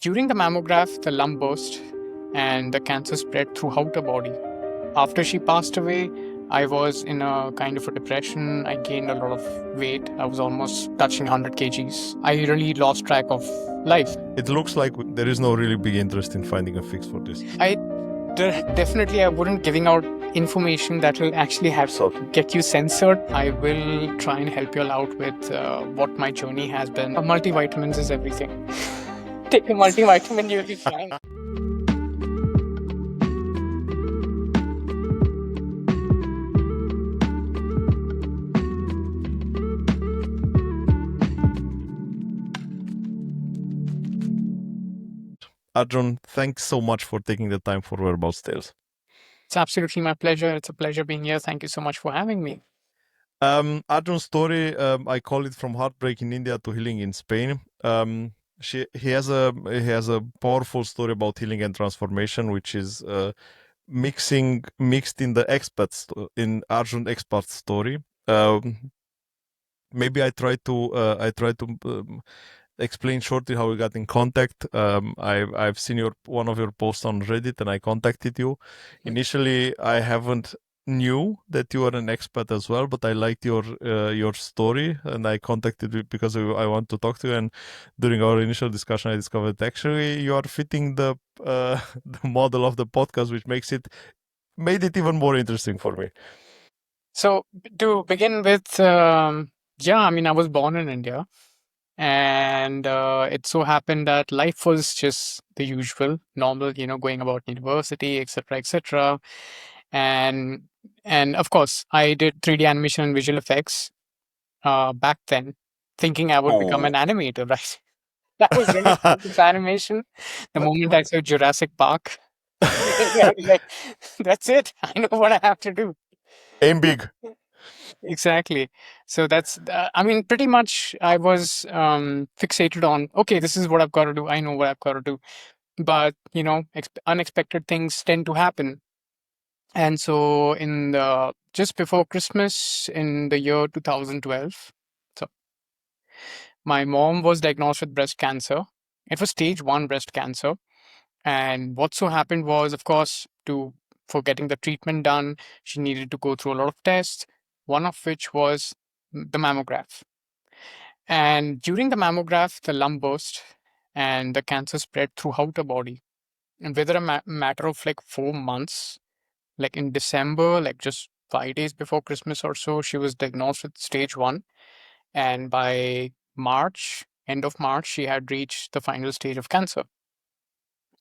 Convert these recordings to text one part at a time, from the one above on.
During the mammograph, the lump burst and the cancer spread throughout the body. After she passed away, I was in a kind of a depression. I gained a lot of weight. I was almost touching 100 kgs. I really lost track of life. It looks like there is no really big interest in finding a fix for this. Definitely I wouldn't giving out information that will actually have get you censored. I will try and help you all out with what my journey has been. Multivitamins is everything. Take a multivitamin, you'll be fine. Arjun, thanks so much for taking the time for Whereabouts Tales. It's absolutely my pleasure. It's a pleasure being here. Thank you so much for having me. Arjun's story, I call it from heartbreak in India to healing in Spain. He has a powerful story about healing and transformation, which is mixed in the in Arjun expat story. Maybe I try to explain shortly how we got in contact. I've seen one of your posts on Reddit, and I contacted you. Initially, I haven't knew that you are an expat as well, but I liked your story, and I contacted you because I want to talk to you. And during our initial discussion, I discovered actually you are fitting the the model of the podcast, which made it even more interesting for me. So to begin with, I was born in India, and it so happened that life was just the usual, normal, going about university, etc., etc. And of course, I did 3D animation and visual effects back then, thinking I would become an animator, right? That was really fun with animation. The moment I saw Jurassic Park, I was like, that's it. I know what I have to do. Aim big. Exactly. So pretty much I was fixated on, okay, this is what I've got to do. I know what I've got to do. But, unexpected things tend to happen. And so just before Christmas in the year 2012, so my mom was diagnosed with breast cancer. It was stage 1 breast cancer. And what so happened was, of course, for getting the treatment done, she needed to go through a lot of tests, one of which was the mammograph. And during the mammograph, the lump burst and the cancer spread throughout the body. And within a matter of like 4 months, like in December, like just 5 days before Christmas or so, she was diagnosed with stage 1. And by March, end of March, she had reached the final stage of cancer.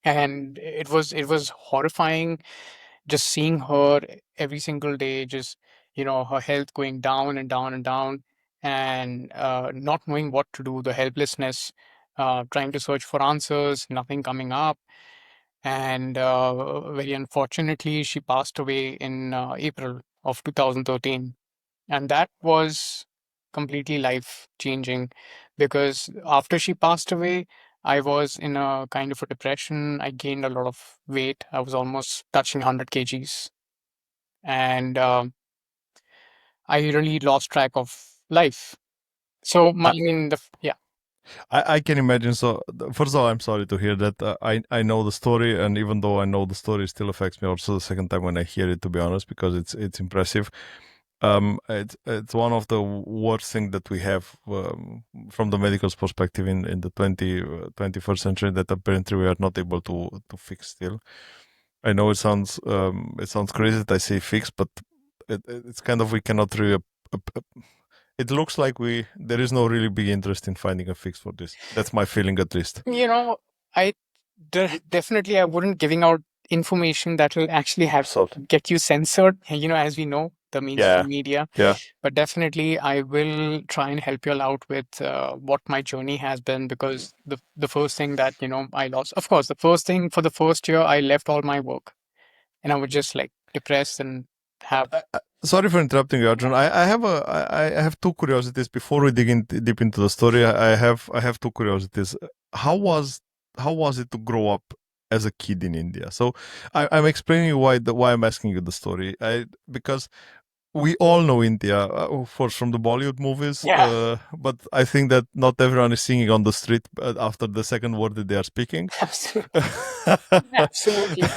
And it was horrifying just seeing her every single day, just her health going down and down and down, and not knowing what to do, the helplessness, trying to search for answers, nothing coming up. And very unfortunately, she passed away in April of 2013. And that was completely life changing, because after she passed away, I was in a kind of a depression. I gained a lot of weight. I was almost touching 100 kgs. And I really lost track of life. So, yeah. I can imagine. So, first of all, I'm sorry to hear that. I know the story, and even though I know the story, it still affects me also the second time when I hear it, to be honest, because it's impressive. It's one of the worst things that we have from the medical perspective in the 21st century, that apparently we are not able to fix still. I know it sounds crazy that I say fix, but it's kind of, we cannot really. It looks like there is no really big interest in finding a fix for this. That's my feeling, at least. I definitely I wouldn't giving out information that will actually have get you censored. As we know, the mainstream media. Yeah. But definitely, I will try and help you all out with what my journey has been, because the first thing that I lost, of course, the first thing for the first year, I left all my work, and I was just like depressed and have. Sorry for interrupting you, Arjun. I have two curiosities before we dig in deep into the story. I have two curiosities. How was it to grow up as a kid in India? So I'm explaining you why I'm asking you the story. Because we all know India, of course, from the Bollywood movies. Yeah, But I think that not everyone is singing on the street after the second word that they are speaking. absolutely, absolutely.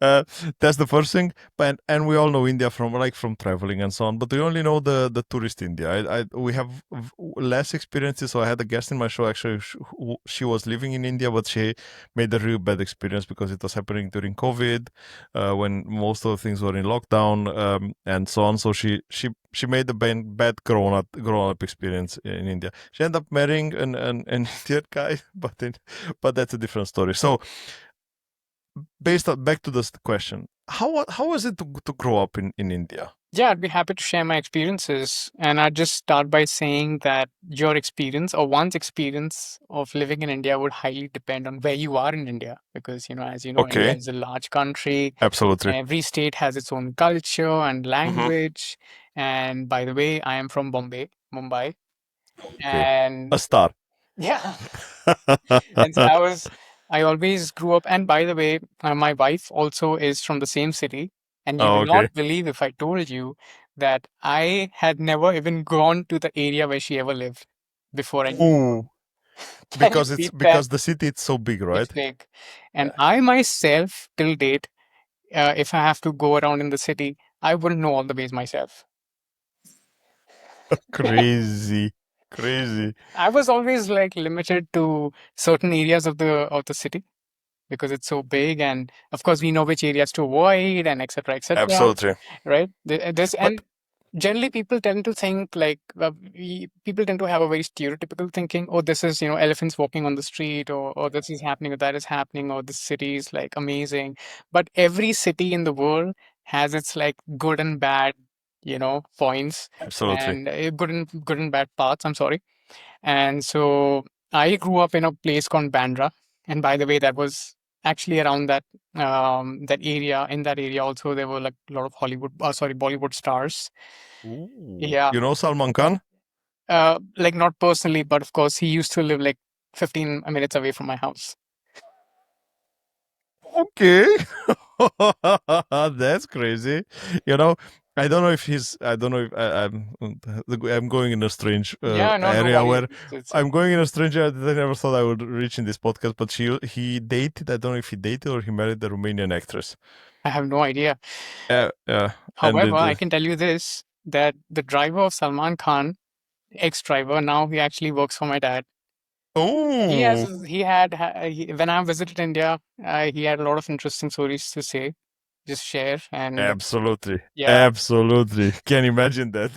uh, that's the first thing. But and we all know India from like from traveling and so on. But we only know the tourist India. We have less experiences. So I had a guest in my show actually. She was living in India, but she made a real bad experience because it was happening during COVID, when most of the things were in lockdown, and so on. So she made a bad grown up experience in India. She ended up marrying an Indian guy, but that's a different story. So based on back to this question, how was it to grow up in India? Yeah, I'd be happy to share my experiences. And I'd just start by saying that your experience or one's experience of living in India would highly depend on where you are in India. Because, as you know, India Okay, is a large country. absolutely. Every state has its own culture and Hmm. language. And by the way, I am from Bombay, Mumbai. Okay, And a star. yeah, and so I always grew up. And by the way, my wife also is from the same city. And you Oh, will okay. not believe if I told you that I had never even gone to the area where she ever lived before I knew her. Ooh, Can you beat that? because the city is so big, It's right? big. And I myself, till date, if I have to go around in the city, I wouldn't know all the ways myself. Crazy, crazy. I was always like limited to certain areas of the city because it's so big, and of course we know which areas to avoid and etc etc, Absolutely. right? This But and generally people tend to think like people tend to have a very stereotypical thinking. Oh, this is elephants walking on the street, or this is happening or that is happening, or this city is like amazing. But every city in the world has its like good and bad points, absolutely. and good and bad parts, I'm sorry. And so I grew up in a place called Bandra. And by the way, that was actually around that area. In that area also there were like a lot of Bollywood stars. Ooh. Yeah. You know Salman Khan? Like not personally, but of course he used to live like 15 minutes away from my house. Okay. That's crazy. You know, I don't know if I'm going in a strange Yeah, no, no area worries. where It's I'm going in a strange area that I never thought I would reach in this podcast. But he dated, I don't know if he dated or he married a Romanian actress. I have no idea. Yeah. And However, I can tell you this, that the driver of Salman Khan, ex-driver, now he actually works for my dad. oh, When I visited India, he had a lot of interesting stories to say, just share. And absolutely. yeah, Absolutely. Can you imagine that?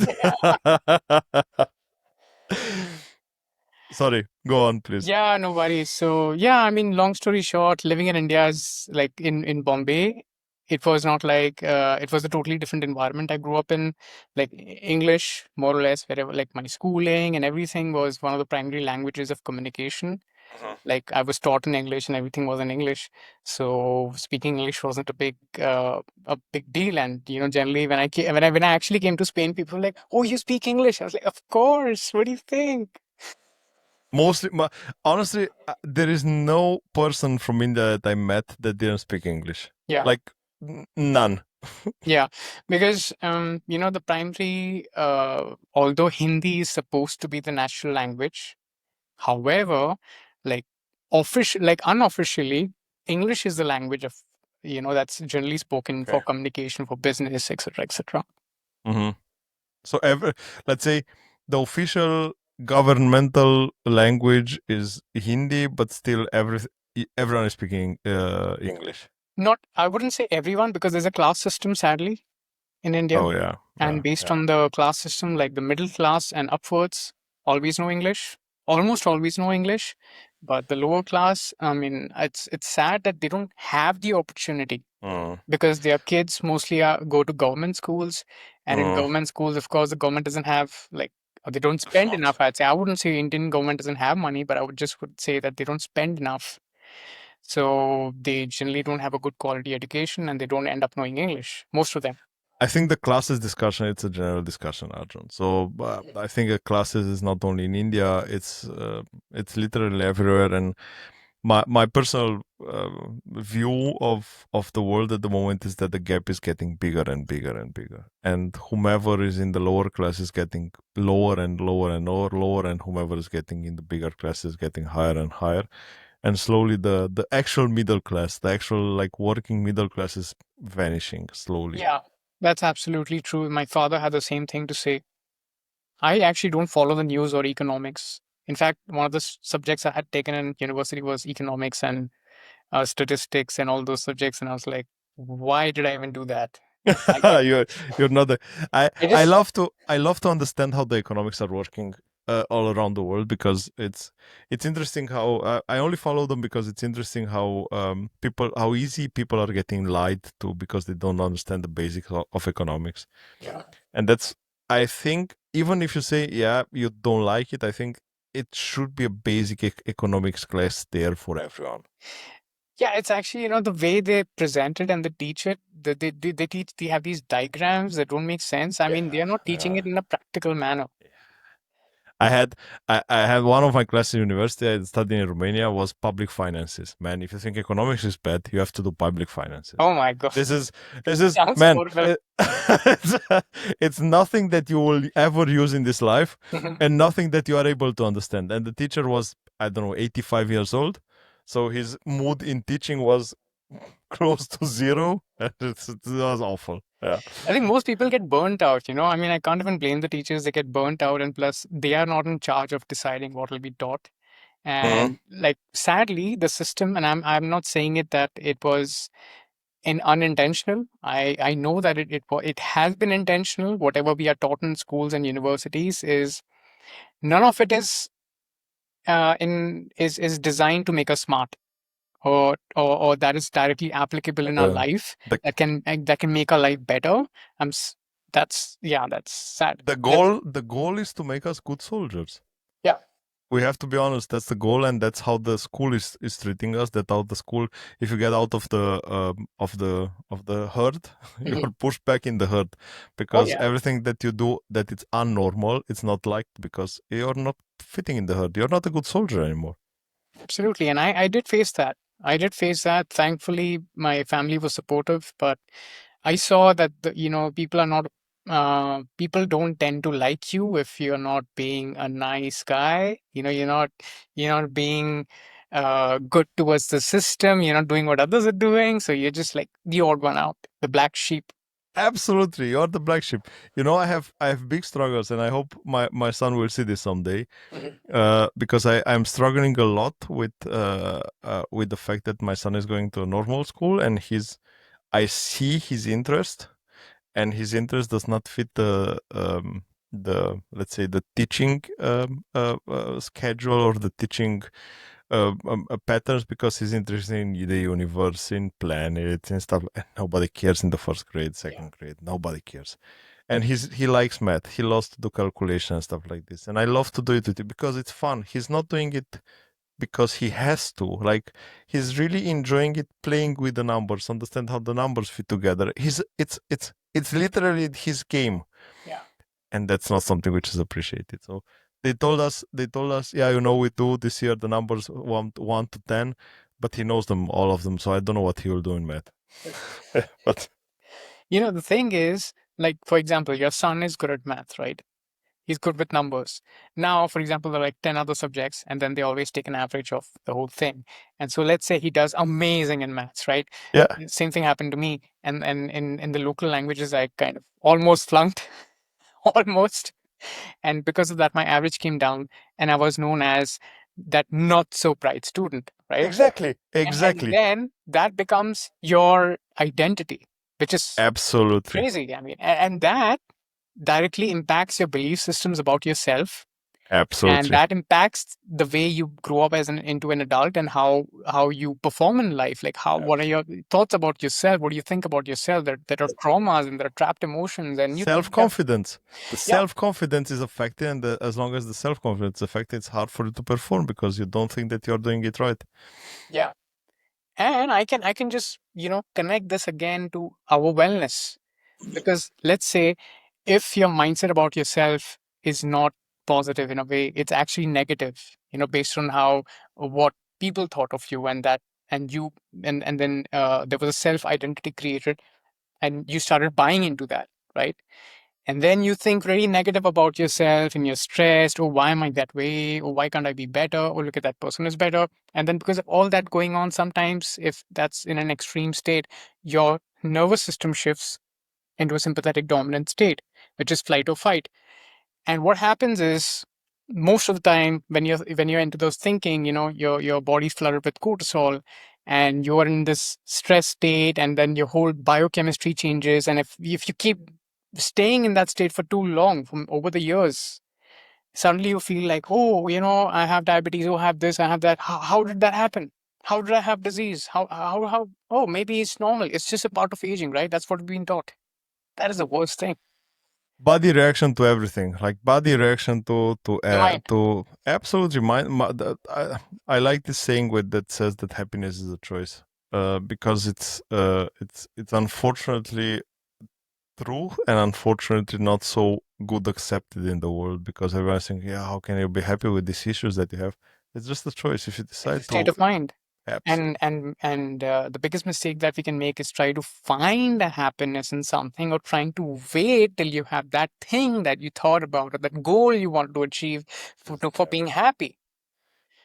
Sorry, go on, please. yeah, no worries. So yeah, I mean, long story short, living in India is like in Bombay. It was not like it was a totally different environment I grew up in. Like English, more or less, wherever like my schooling and everything was one of the primary languages of communication. Like I was taught in English and everything was in English. So speaking English wasn't a big deal. And generally when I actually came to Spain, people were like, "Oh, you speak English?" I was like, "Of course. What do you think?" Mostly, honestly, there is no person from India that I met that didn't speak English. Yeah. Like none. Yeah, because the primary, although Hindi is supposed to be the national language, however, like unofficially, English is the language of that's generally spoken for Okay. communication, for business, etc., etc. Hmm. So let's say the official governmental language is Hindi, but still everyone is speaking English. Not, I wouldn't say everyone because there's a class system, sadly, in India. Oh yeah, And yeah, based yeah. on the class system, like the middle class and upwards, always know English, almost always know English. But the lower class, I mean, it's sad that they don't have the opportunity Mm, because their kids mostly go to government schools, and in mm. government schools, of course, the government doesn't have like, or they don't spend enough. I'd say I wouldn't say Indian government doesn't have money, but would say that they don't spend enough. So they generally don't have a good quality education, and they don't end up knowing English. Most of them. I think the classes discussion, it's a general discussion, Arjun. So I think classes is not only in India, it's literally everywhere. And my personal view of the world at the moment is that the gap is getting bigger and bigger and bigger, and whomever is in the lower class is getting lower and lower and lower, and whomever is getting in the bigger class is getting higher and higher, and slowly the actual middle class, the actual like working middle class, is vanishing slowly. Yeah, that's absolutely true. My father had the same thing to say. I actually don't follow the news or economics. In fact, one of the subjects I had taken in university was economics and statistics and all those subjects. And I was like, why did I even do that? I you're you're not the I I just, love to understand how the economics are working all around the world, because it's interesting how I only follow them because it's interesting how people how easy people are getting lied to because they don't understand the basics of economics. yeah. And that's, I think, even if you say yeah you don't like it, I think it should be a basic economics class there for everyone. Yeah, it's actually, the way they present it and they teach it, they teach, they have these diagrams that don't make sense. I mean, they are not teaching Yeah. it in a practical manner. I had I had one of my classes in university I studied in Romania was public finances. Man, if you think economics is bad, you have to do public finances. Oh my God. This is this is Sounds man, horrible. it's, it's nothing that you will ever use in this life, Mhm. and nothing that you are able to understand. And the teacher was, I don't know, 85 years old, so his mood in teaching was close to zero. It was awful. Yeah. I think most people get burnt out. I mean, I can't even blame the teachers. They get burnt out, and plus, they are not in charge of deciding what will be taught. Mhm. And like, sadly, the system, and I'm not saying it that it was in unintentional. I know that it has been intentional. Whatever we are taught in schools and universities is none of it is designed to make us smart, or that is directly applicable in our Uh, life, the that can make our life better. I'm s- that's yeah, that's sad. the goal is to make us good soldiers. Yeah. We have to be honest, that's the goal, and that's how the school is treating us. That out the school, if you get out of the herd, you Mhm. are pushed back in the herd, Oh because yeah, everything that you do that it's unnormal, it's not liked, because you're not fitting in the herd, you're not a good soldier anymore. absolutely. And I did face that. I did face that. Thankfully, my family was supportive, but I saw that people are not. People don't tend to like you if you're not being a nice guy. You're not being good towards the system. You're not doing what others are doing. So you're just like the odd one out, the black sheep. Absolutely, you're the black sheep. I have big struggles, and I hope my son will see this someday, Mhm. because I'm struggling a lot with the fact that my son is going to a normal school, and I see his interest, and his interest does not fit the let's say the teaching schedule, or the teaching patterns, because he's interested in the universe, in planets and stuff, and nobody cares in the first grade, Yeah. second grade, nobody cares. And he likes math, he loves to do calculation and stuff like this, and I love to do it with him because it's fun. He's not doing it because he has to. Like, he's really enjoying it, playing with the numbers, understand how the numbers fit together. It's literally his game, Yeah. and that's not something which is appreciated. So they told us, yeah, we do this year the numbers 1 to 10, but he knows them, all of them. So I don't know what he will do in math. But The thing is, like, for example, your son is good at math, right? He's good with numbers. Now, for example, there are like 10 other subjects, and then they always take an average of the whole thing. And so let's say he does amazing in maths, right? yeah, Same thing happened to me. And in the local languages, I kind of almost flunked, almost. And because of that, my average came down, and I was known as that not so bright student, right? exactly, And exactly, then that becomes your identity, which is absolutely, crazy. I mean, and that directly impacts your belief systems about yourself, and absolutely. that impacts the way you grow up as into an adult, and how you perform in life. Like, what are your thoughts about yourself? What do you think about yourself? There are traumas and there are trapped emotions, and you think that. Self-confidence, the Yeah. self-confidence is affected, and as long as the self-confidence is affected, it's hard for you to perform because you don't think that you're doing it right. Yeah. And I can just connect this again to our wellness, because let's say if your mindset about yourself is not positive, in a way it's actually negative, based on how what people thought of you, and that and you and then there was a self identity created, and you started buying into that, right? And then you think very negative about yourself and you're stressed. Oh, why am I that way? Oh, why can't I be better? Oh, look at that person is better. And then because of all that going on, sometimes if that's in an extreme state, your nervous system shifts into a sympathetic dominant state, which is flight or fight. And what happens is most of the time when you're into those thinking, your body's flooded with cortisol and you're in this stress state, and then your whole biochemistry changes. And if you keep staying in that state for too long from over the years, suddenly you feel like, oh, I have diabetes, oh, I have this, I have that. How did that happen? How did I have disease? How oh, maybe it's normal, it's just a part of aging, right? That's what we've been taught. That is the worst thing. Body reaction to everything, like body reaction The mind. to absolutely I like this saying with that says that happiness is a choice, because it's unfortunately true and unfortunately not so good accepted in the world, because everyone's thinking, yeah, how can you be happy with these issues that you have? It's just a choice. If you It's a decide state to, of mind. and absolutely. and the biggest mistake that we can make is try to find a happiness in something, or trying to wait till you have that thing that you thought about, or that goal you want to achieve for being happy.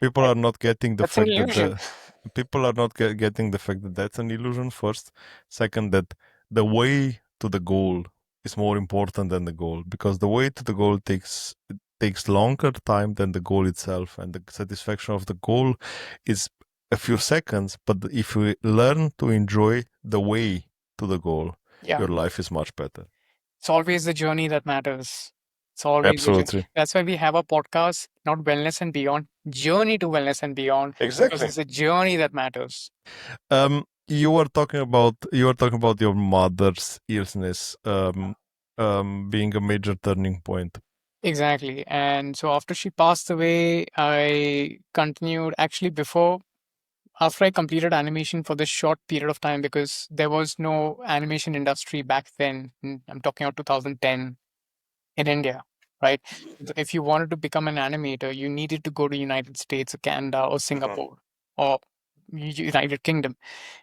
People Right? are not getting the That's an fact that illusion. the people are not getting the fact that that's an illusion first. Second, that the way to the goal is more important than the goal, because the way to the goal takes longer time than the goal itself, and the satisfaction of the goal is a few seconds. But if you learn to enjoy the way to the goal, Yeah, your life is much better. it's always the journey that matters. It's always the journey. Absolutely. That's why we have a podcast, not Wellness and Beyond, Journey to Wellness and Beyond, because Exactly. it's the journey that matters. You were talking about your mother's illness, being a major turning point. Exactly. And so after she passed away, I continued actually before after I completed animation for this short period of time, because there was no animation industry back then. I'm talking about 2010 in India, right? So if you wanted to become an animator, you needed to go to United States or Canada or Mhm. Singapore or United Kingdom.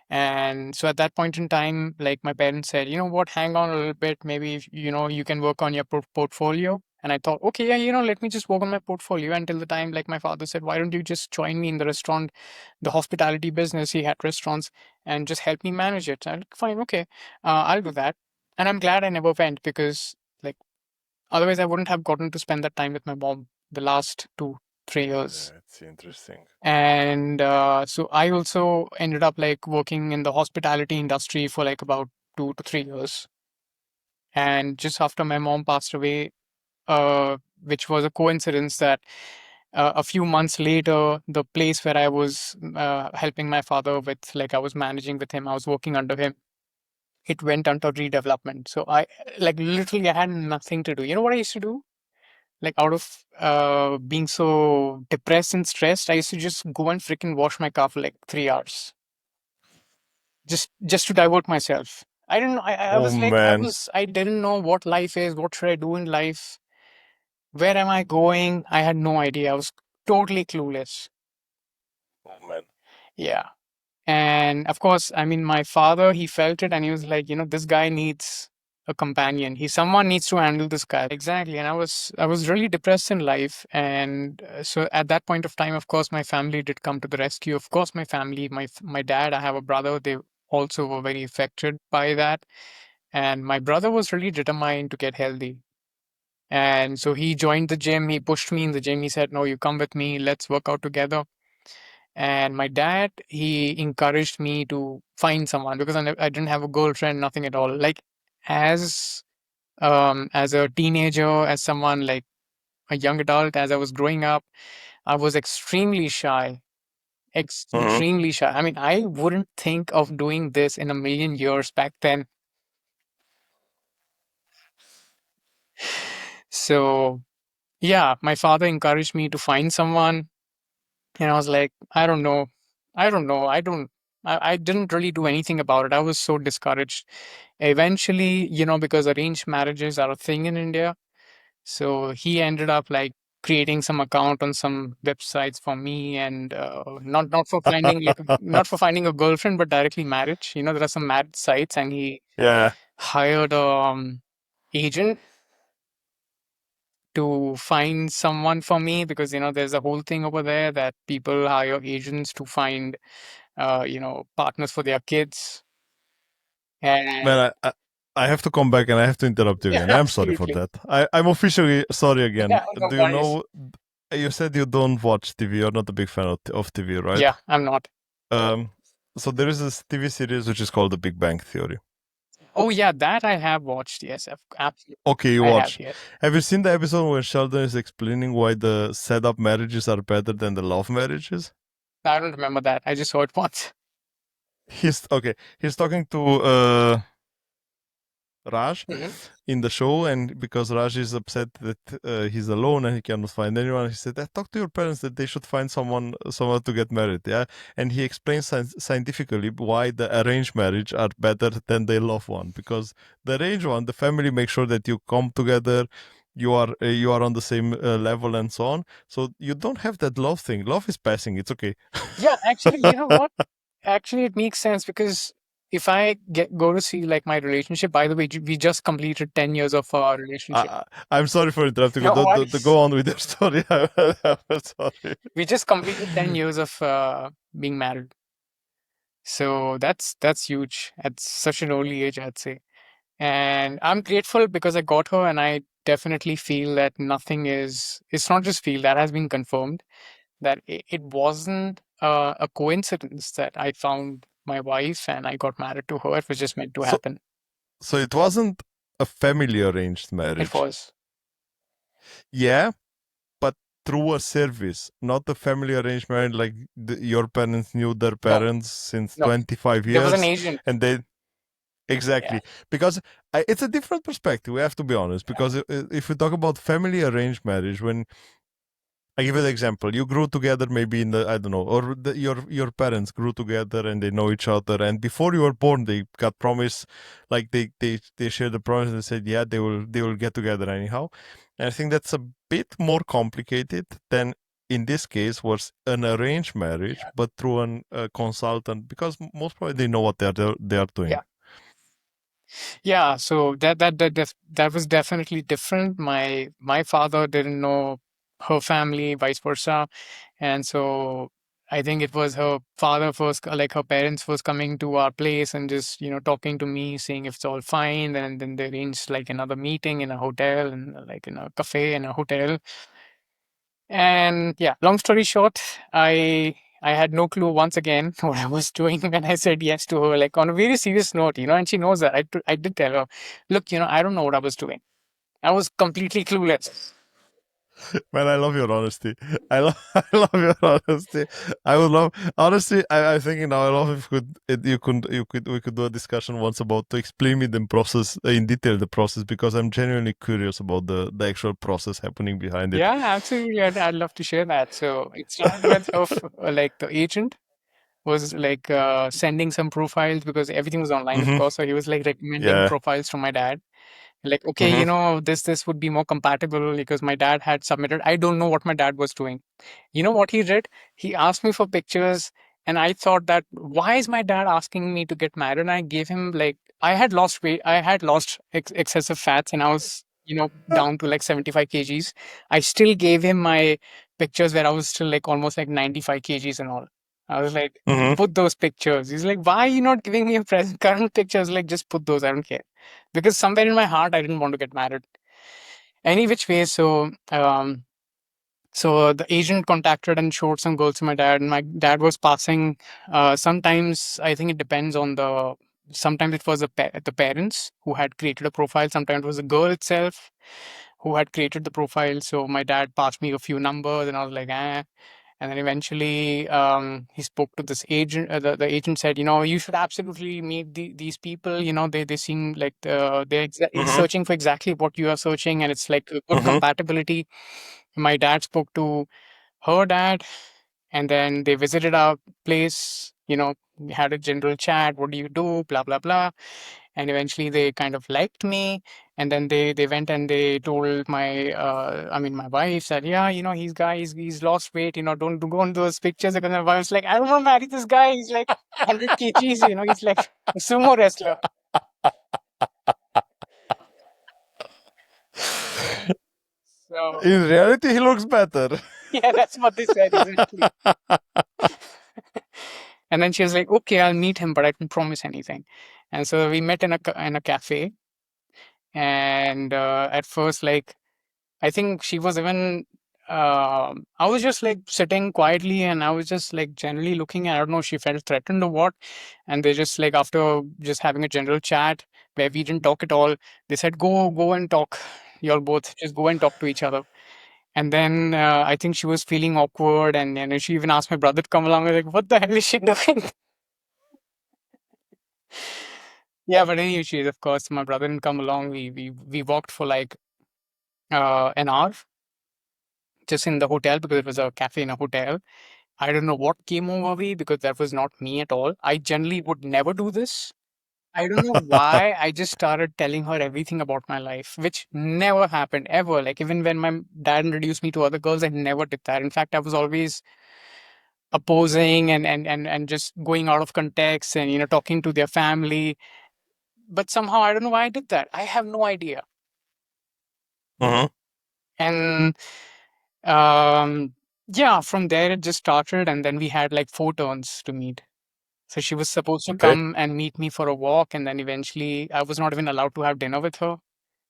And so at that point in time, like my parents said, you know what, hang on a little bit. Maybe, you can work on your portfolio. And I thought, okay, yeah, let me just work on my portfolio until the time, like my father said, why don't you just join me in the restaurant, the hospitality business? He had restaurants, and just help me manage it. I'm like, fine, okay, I'll do that. And I'm glad I never went, because like otherwise I wouldn't have gotten to spend that time with my mom the last 2, 3 years. That's interesting. And so I also ended up like working in the hospitality industry for like about 2 to 3 years. And just after my mom passed away, which was a coincidence that a few months later, the place where I was helping my father with, like I was managing with him, I was working under him, it went under redevelopment. So I, like, literally, I had nothing to do. You know what I used to do? Like, out of being so depressed and stressed, I used to just go and freaking wash my car for like 3 hours, just to divert myself. I didn't know. I Oh was like, man. I didn't know what life is. What should I do in life? Where am I going? I had no idea. I was totally clueless. Oh man. Yeah. And of course, I mean, my father, he felt it, and he was like, this guy needs a companion. Someone needs to handle this guy. Exactly. And I was really depressed in life. And so at that point of time, of course, my family did come to the rescue. Of course, my family, my dad, I have a brother, they also were very affected by that. And my brother was really determined to get healthy. And so he joined the gym. He pushed me in the gym. He said, no, you come with me. Let's work out together. And my dad, he encouraged me to find someone, because I didn't have a girlfriend, nothing at all. Like, as as a teenager, as someone like a young adult, as I was growing up, I was extremely shy. Mhm. Extremely shy. I mean, I wouldn't think of doing this in a million years back then. So yeah, my father encouraged me to find someone, and I was like, I don't know. I don't know. I didn't really do anything about it. I was so discouraged. Eventually, because arranged marriages are a thing in India. So he ended up like creating some account on some websites for me, and not for finding like not for finding a girlfriend, but directly marriage. There are some marriage sites, and he Yeah. hired a agent to find someone for me, because there's a whole thing over there that people hire agents to find partners for their kids. And Man, I have to come back and I have to interrupt you yeah, again. I'm sorry for absolutely. that. I'm officially sorry again. Yeah, no Do you worries. know? You said you don't watch TV. You're not a big fan of TV, right? Yeah, I'm not. Um, so there is this TV series which is called The Big Bang Theory. Oh yeah, that I have watched. Yes, absolutely. Okay, you I have. watched. Yes. Have you seen the episode where Sheldon is explaining why the setup marriages are better than the love marriages? I don't remember that. I just saw it once. He's okay. He's talking to Raj Hmm. in the show, and because Raj is upset that he's alone and he cannot find anyone, he said, "Talk to your parents that they should find someone to get married." Yeah, and he explains scientifically why the arranged marriage are better than the love one, because the arranged one, the family makes sure that you come together. You are on the same level and so on. So you don't have that love thing. Love is passing. It's okay. Yeah, actually, you know what? Actually, it makes sense, because if I go to see like my relationship, by the way, we just completed 10 years of our relationship. I'm sorry for interrupting you. No worries. Go on with your story. I'm sorry. We just completed 10 years of being married. So that's huge at such an early age, I'd say. And I'm grateful because I got her, and I definitely feel that nothing is, it's not just feel, that has been confirmed, that it wasn't a coincidence that I found my wife and I got married to her. It was just meant to So happen. So it wasn't a family arranged It marriage. was. Yeah, but through a service, not a family arranged marriage like your parents knew their No, parents since no. 25 There was an years agent. and they Yeah, exactly because it's a different perspective, we have to be honest, yeah, because if we talk about family arranged marriage, when I give you the example. You grew together, maybe in the I don't know, or your parents grew together and they know each other. And before you were born, they got promise, like they shared the promise and said, yeah, they will get together anyhow. And I think that's a bit more complicated than in this case was an arranged marriage, yeah, but through a consultant, because most probably they know what they are doing. yeah. Yeah, so that was definitely different. My father didn't know her family, vice versa. And so I think it was her father first, like her parents first coming to our place and just, talking to me, seeing if it's all fine. And then they arranged like another meeting in a hotel, and like in a cafe in a hotel. And yeah, long story short, I had no clue once again what I was doing when I said yes to her, like on a very serious note, and she knows that. I did tell her, look, I don't know what I was doing. I was completely clueless. Man, I love your honesty. I love your honesty. I would love honestly. I'm thinking now. I love if we could do a discussion once about to explain me the process in detail, the process, because I'm genuinely curious about the actual process happening behind it. Yeah, absolutely. I'd love to share that. So it started with her, like the agent was like sending some profiles, because everything was online, of Mm-hmm. course. So he was like recommending Yeah. profiles from my dad. Like, okay, Mm-hmm. this would be more compatible, because my dad had submitted. I don't know what my dad was doing. You know what he did? He asked me for pictures, and I thought that, why is my dad asking me to get married? And I gave him, like, I had lost weight, I had lost excessive fats, and I was, down to like 75 kgs. I still gave him my pictures where I was still like almost like 95 kgs and all. I was like, Mm-hmm. put those pictures. He's like, why are you not giving me your present current pictures? Like, just put those. I don't care, because somewhere in my heart I didn't want to get married. Any which way, so the agent contacted and showed some girls to my dad, and my dad was passing. Sometimes I think it depends on the. Sometimes it was the parents who had created a profile. Sometimes it was the girl itself who had created the profile. So my dad passed me a few numbers, and I was like, eh. And then eventually, he spoke to this agent. The agent said, you should absolutely meet these people. They seem like it's Mm-hmm. searching for exactly what you are searching, and it's like a good Mm-hmm. compatibility. My dad spoke to her dad, and then they visited our place. We had a general chat. What do you do? Blah blah blah. And eventually, they kind of liked me, And then they went and they told my I mean my wife that, yeah, he's lost weight, don't go on those pictures, because my wife's like, I don't want to marry this guy, he's like 100 kgs, he's like a sumo wrestler. So In reality, he looks better. yeah, that's what they said exactly. And then she was like, okay, I'll meet him, but I don't promise anything. And so we met in a cafe. And at first, like, I think she was even I was just like sitting quietly, and I was just like generally looking, and I don't know if she felt threatened or what. And they just like, after just having a general chat where we didn't talk at all, they said, go and talk. Y'all both just go and talk to each other. And then I think she was feeling awkward, and she even asked my brother to come along. I was like, what the hell is she doing? Yeah, but anyway, she is, of course. My brother didn't come along. We walked for like an hour just in the hotel, because it was a cafe in a hotel. I don't know what came over me, because that was not me at all. I generally would never do this. I don't know why. I just started telling her everything about my life, which never happened ever. Like, even when my dad introduced me to other girls, I never did that. In fact, I was always opposing and just going out of context and talking to their family. But somehow I don't know why I did that. I have no idea. Mhm. And um yeah, from there it just started, and then we had like four turns to meet. So she was supposed to Okay. come and meet me for a walk, and then eventually I was not even allowed to have dinner with her.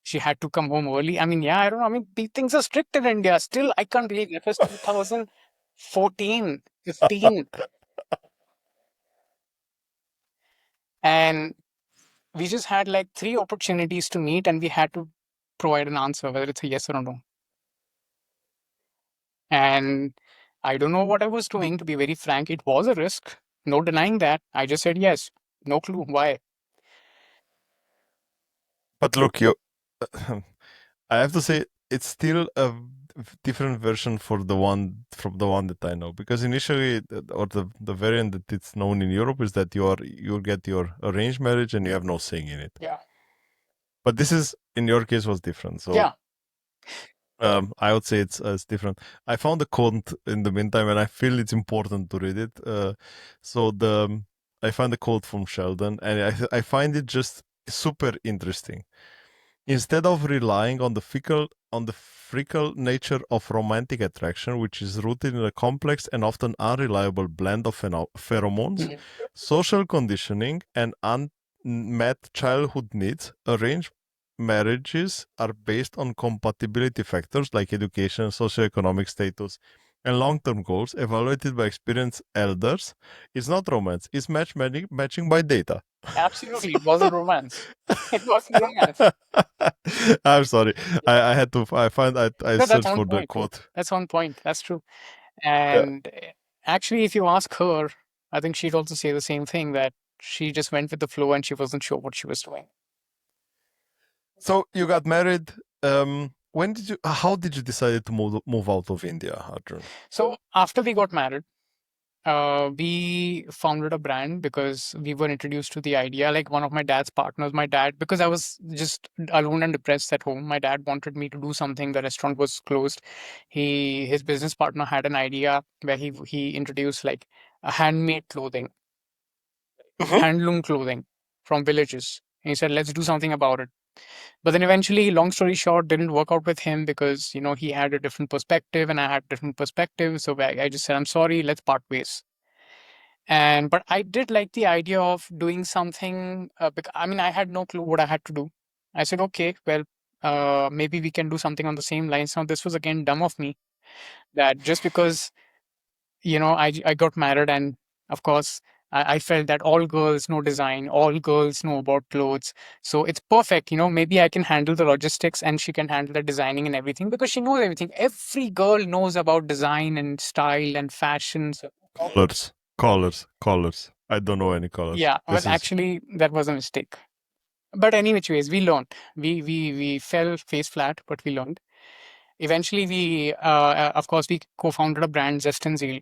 She had to come home early. I mean, yeah, I don't know. I mean, these things are strict in India. Still, I can't believe it was 2014, 15. And we just had like three opportunities to meet, and we had to provide an answer, whether it's a yes or a no. And I don't know what I was doing, to be very frank. It was a risk. No denying that. I just said yes. No clue why. But look, I have to say it's still a different version for the one from the one that I know, because initially, or the variant that it's known in Europe is that you get your arranged marriage and you have no saying in it. Yeah. But this is in your case was different. So Yeah. I would say it's different. I found the quote in the meantime, and I feel it's important to read it. So I found the quote from Sheldon, and I find it just super interesting. Instead of relying on the fickle nature of romantic attraction, which is rooted in a complex and often unreliable blend of pheromones, Mhm. social conditioning, and unmet childhood needs, arranged marriages are based on compatibility factors like education, socioeconomic status, and long-term goals evaluated by experienced elders. It's not romance; it's matching by data. So- Absolutely. It wasn't romance. It wasn't romance. I'm sorry. I had to. I No, that's searched on for the point. quote. That's on point. That's true. Yeah. And actually, if you ask her, I think she'd also say the same thing, that she just went with the flow and she wasn't sure what she was doing. So you got married. When did you? How did you decide to move out of India, Arjun? So after we got married, we founded a brand because we were introduced to the idea. Like, one of my dad's partners, my dad, because I was just alone and depressed at home, my dad wanted me to do something. The restaurant was closed. His business partner had an idea where he introduced like a handmade clothing, Mhm. handloom clothing from villages. And he said, let's do something about it. But then eventually, long story short, didn't work out with him, because he had a different perspective and I had different perspective. So I just said, I'm sorry, let's part ways. And but I did like the idea of doing something. I mean, I had no clue what I had to do. I said, okay, well, maybe we can do something on the same lines. Now, this was again dumb of me, that just because I got married, and of course, I felt that all girls know design, all girls know about clothes, so it's perfect. Maybe I can handle the logistics, and she can handle the designing and everything, because she knows everything. Every girl knows about design and style and fashion. So Colors. I don't know any colors. yeah, well, This is actually, that was a mistake. But any which ways, we learned. We fell face flat, but we learned. Eventually, of course, we co-founded a brand, Zest and Zeal.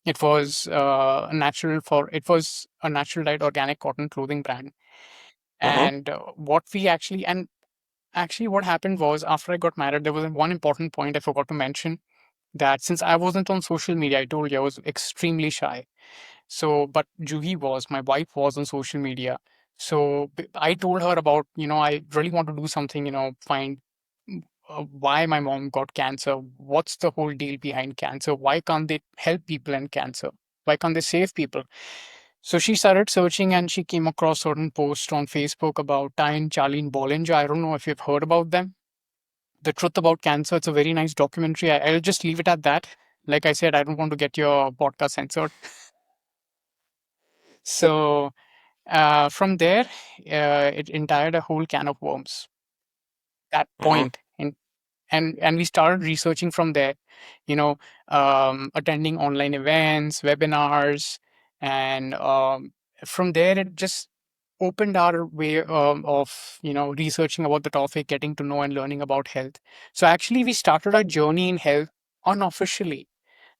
It was a natural dyed organic cotton clothing brand. Mhm. And what we actually, and actually, what happened was after I got married, there was one important point I forgot to mention, that since I wasn't on social media, I told you I was extremely shy. So, but Juhi was, my wife was on social media. So I told her about, I really want to do something, find why my mom got cancer. What's the whole deal behind cancer? Why can't they help people in cancer? Why can't they save people? So she started searching and she came across certain posts on Facebook about Ty and Charlene Bollinger. I don't know if you've heard about them. The Truth About Cancer. It's a very nice documentary. I'll just leave it at that. Like I said, I don't want to get your podcast censored. So from there, it entired a whole can of worms. That Mhm. point, and we started researching from there. You know, attending online events, webinars, and from there it just opened our way of researching about the topic, getting to know and learning about health. So actually, we started our journey in health unofficially.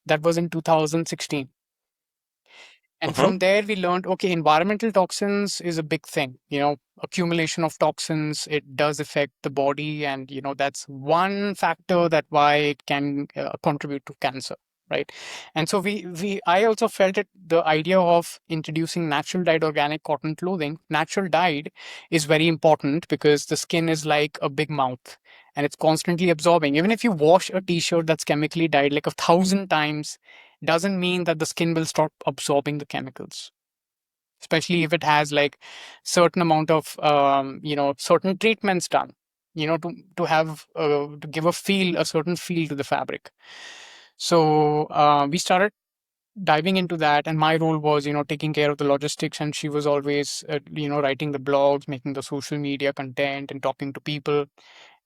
That was in 2016. And Mhm. from there, we learned, okay, environmental toxins is a big thing. Accumulation of toxins, it does affect the body. And, that's one factor that why it can contribute to cancer. Right. And so I also felt it, the idea of introducing natural dyed organic cotton clothing, natural dyed is very important because the skin is like a big mouth and it's constantly absorbing. Even if you wash a t-shirt that's chemically dyed like 1,000 times, doesn't mean that the skin will stop absorbing the chemicals, especially if it has like certain amount of certain treatments done, to give a certain feel to the fabric. So we started diving into that, and my role was taking care of the logistics, and she was always writing the blogs, making the social media content, and talking to people.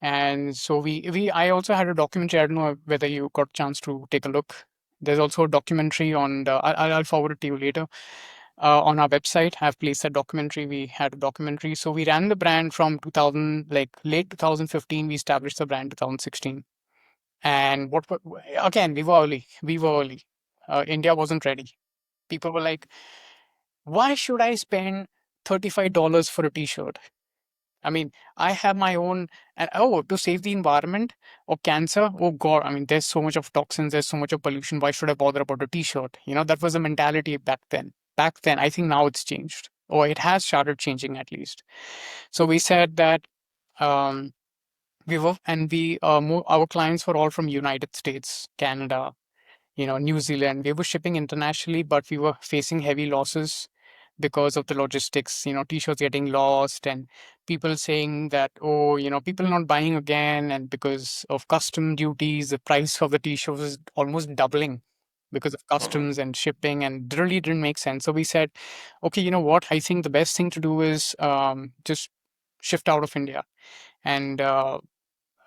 And so we I also had a documentary. I don't know whether you got a chance to take a look. There's also a documentary on the. I'll forward it to you later. On our website, I've placed a documentary. We had a documentary. So we ran the brand from 2000, like late 2015. We established the brand 2016. And again, we were early. We were early. India wasn't ready. People were like, "Why should I spend $35 for a T-shirt? I mean, I have my own, and oh, to save the environment or cancer, oh God, I mean, there's so much of toxins, there's so much of pollution. Why should I bother about a t-shirt? That was the mentality back then. Back then, I think now it's changed, or it has started changing at least. So we said that um, our clients were all from United States, Canada, New Zealand. We were shipping internationally, but we were facing heavy losses because of the logistics, t-shirts getting lost and people saying that, oh, people not buying again. And because of custom duties, the price of the t-shirts is almost doubling because of customs and shipping, and really didn't make sense. So we said, okay, you know what? I think the best thing to do is just shift out of India. And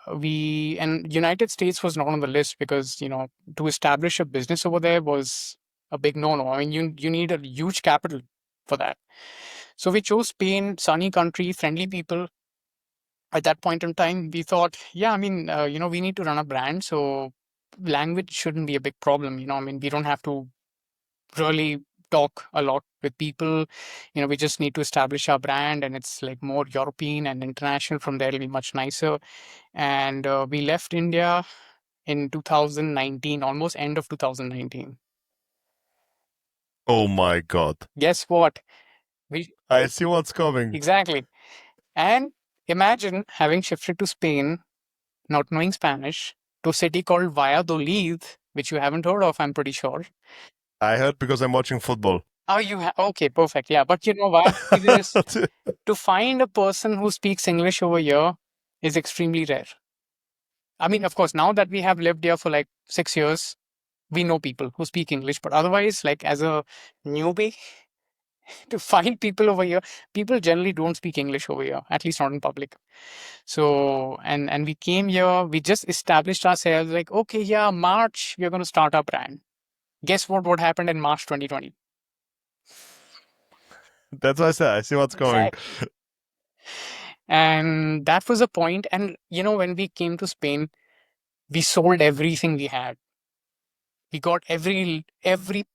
United States was not on the list because to establish a business over there was a big no-no. I mean, you need a huge capital for that. So we chose Spain, sunny country, friendly people. At that point in time, we thought, yeah, I mean, we need to run a brand, so language shouldn't be a big problem. I mean, we don't have to really talk a lot with people. We just need to establish our brand, and it's like more European and international. From there, it'll be much nicer. And we left India in 2019, almost end of 2019. Oh my God. Guess what? We I see what's coming. Exactly. And imagine having shifted to Spain, not knowing Spanish, to a city called Valladolid, which you haven't heard of, I'm pretty sure. I heard because I'm watching football. Oh, okay, perfect. Yeah, but Valladolid is, to find a person who speaks English over here is extremely rare. I mean, of course, now that we have lived here for like 6 years, we know people who speak English, but otherwise, like as a newbie, to find people over here, people generally don't speak English over here, at least not in public. So, and we came here, we just established ourselves like, okay, yeah, March, we're going to start our brand. Guess what happened in March 2020? That's what I said. I see what's coming. Exactly. And that was a point. And, when we came to Spain, we sold everything we had. We got every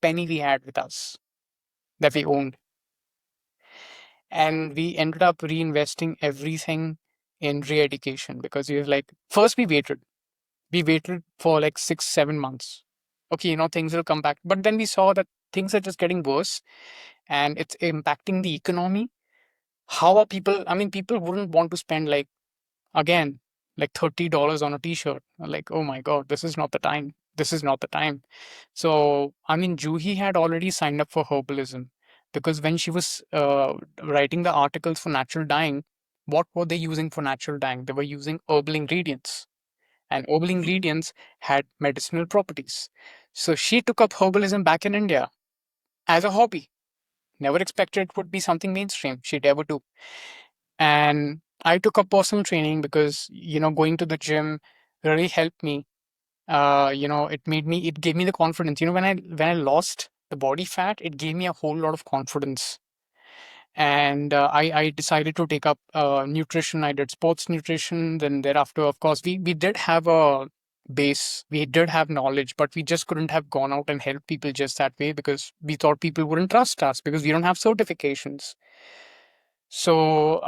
penny we had with us that we owned. And we ended up reinvesting everything. in re-education, because we were like, first we waited for like 6 7 months. Okay, things will come back, but then we saw that things are just getting worse, and it's impacting the economy. How are people, I mean, people wouldn't want to spend, like, again, like $30 on a t-shirt. Like, oh my god, this is not the time, this is not the time. So I mean, Juhi had already signed up for herbalism, because when she was writing the articles for natural dyeing, what were they using for natural dyeing? They were using herbal ingredients, and herbal ingredients had medicinal properties. So she took up herbalism back in India as a hobby. Never expected it would be something mainstream. She never do. And I took up personal training because, going to the gym really helped me. It gave me the confidence. When I lost the body fat, it gave me a whole lot of confidence. And I decided to take up nutrition. I did sports nutrition. Then thereafter, of course, we did have a base. We did have knowledge, but we just couldn't have gone out and helped people just that way, because we thought people wouldn't trust us because we don't have certifications. So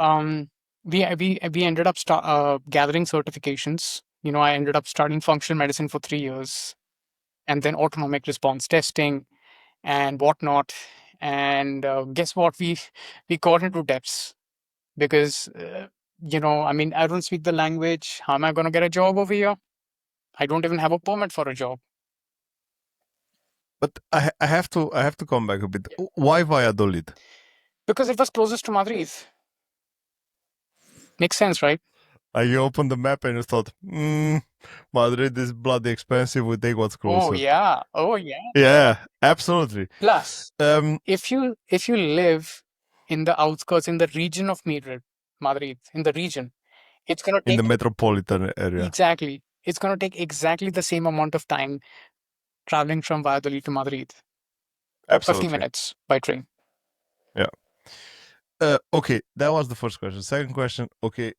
we ended up gathering certifications. I ended up studying functional medicine for 3 years, and then autonomic response testing and whatnot. And guess what? We got into depths because I mean, I don't speak the language. How am I going to get a job over here? I don't even have a permit for a job. But I have to come back a bit. Why Valladolid? Because it was closest to Madrid. Makes sense, right? You opened the map and you thought, Madrid is bloody expensive. We take what's Oh closer. yeah. Oh yeah. Yeah, absolutely. Plus, Um, if you live in the outskirts, in the region of Madrid, in the region, it's gonna in the take metropolitan area. exactly it's gonna take exactly the same amount of time traveling from Valladolid to Madrid. 50 Absolutely. minutes by train. Yeah. Okay, that was the first question. Second question. Okay,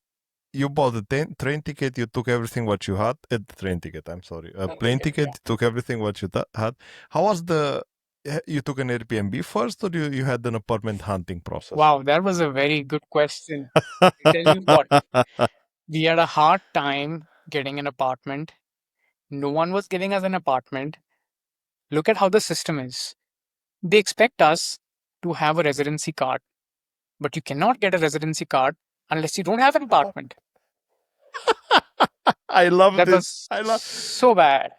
you bought the train ticket. You took everything what you had. The train ticket. I'm sorry. A plane ticket. Yeah. You took everything what you had. How was the? You took an Airbnb first, or you had an apartment hunting process? Wow, that was a very good question. I tell you what, we had a hard time getting an apartment. No one was giving us an apartment. Look at how the system is. They expect us to have a residency card, but you cannot get a residency card unless you don't have an apartment. I love That this. was I love. so bad.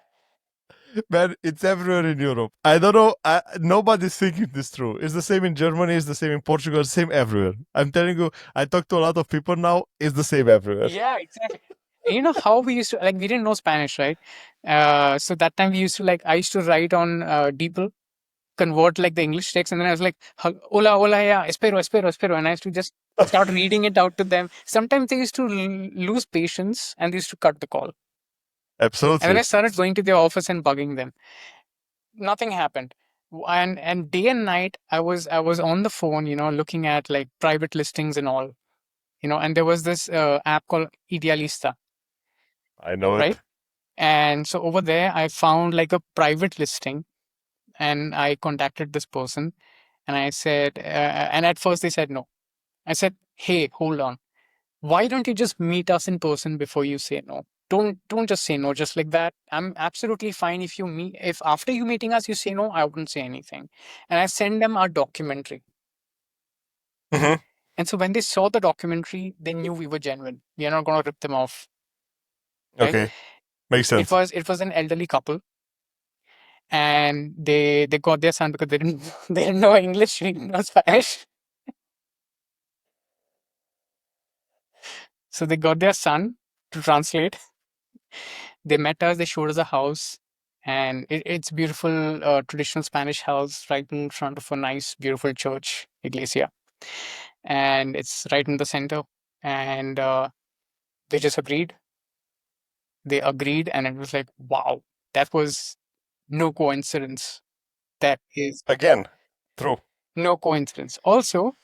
Man, it's everywhere in Europe. I don't know. Nobody's thinking this through. It's the same in Germany. It's the same in Portugal. Same everywhere. I'm telling you. I talk to a lot of people now. It's the same everywhere. Yeah, exactly. You know how we used to, like, we didn't know Spanish, right? So that time we used to, like, I used to write on DeepL, convert like the English text, and then I was like, hola, hola, yeah, espero, espero, espero. And I used to just start reading it out to them. Sometimes they used to lose patience and they used to cut the call. And then Absolutely. I started going to their office and bugging them. Nothing happened. And day and night I was on the phone, looking at like private listings and all, and there was this app called Idealista, I know right? it. And so over there I found like a private listing, and I contacted this person, and I said, and at first they said no. I said, hey, hold on, why don't you just meet us in person before you say no? Don't just say no just like that. I'm absolutely fine if if after you meeting us you say no, I wouldn't say anything. And I send them our documentary. Hmm. And so when they saw the documentary, they knew we were genuine. We are not going to rip them off, right? Okay, makes It sense. was it was an elderly couple, and they got their son because they didn't they didn't know English, they didn't know Spanish. So they got their son to translate. They met us, they showed us a house, and it's beautiful, traditional Spanish house right in front of a nice, beautiful church, iglesia, and it's right in the center. And they just agreed. They agreed, and it was like, wow, that was no coincidence. That is Again, true. no coincidence. Also,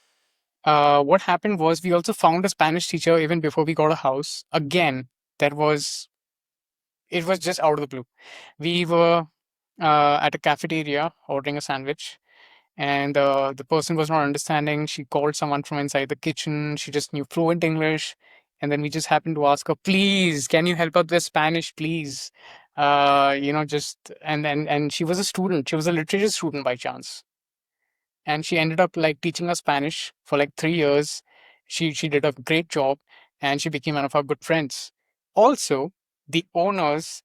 what happened was we also found a Spanish teacher even before we got a house. Again, that was it was just out of the blue. We were at a cafeteria ordering a sandwich, and the person was not understanding. She called someone from inside the kitchen. She just knew fluent English, And then we just happened to ask her, please, can you help us with Spanish, please? Just and she was a student. She was a literature student by chance, and she ended up like teaching us Spanish for like 3 years. She did a great job, and she became one of our good friends. Also, the owners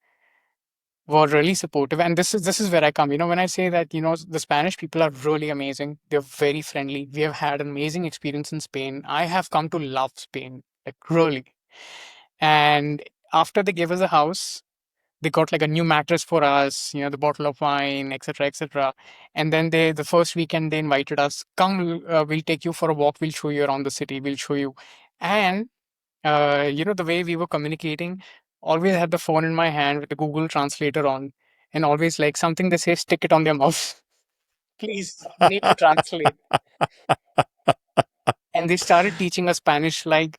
were really supportive, and this is where I come. When I say that the Spanish people are really amazing, they're very friendly. We have had an amazing experience in Spain. I have come to love Spain, like really. And after they gave us a house, they got like a new mattress for us, the bottle of wine, etc., etc. And then the first weekend they invited us, come, we'll take you for a walk, we'll show you around the city, we'll show you. And the way we were communicating, always had the phone in my hand with the Google translator on, and always like something they say, stick it on their mouth. Please, I need to translate. And they started teaching us Spanish, like,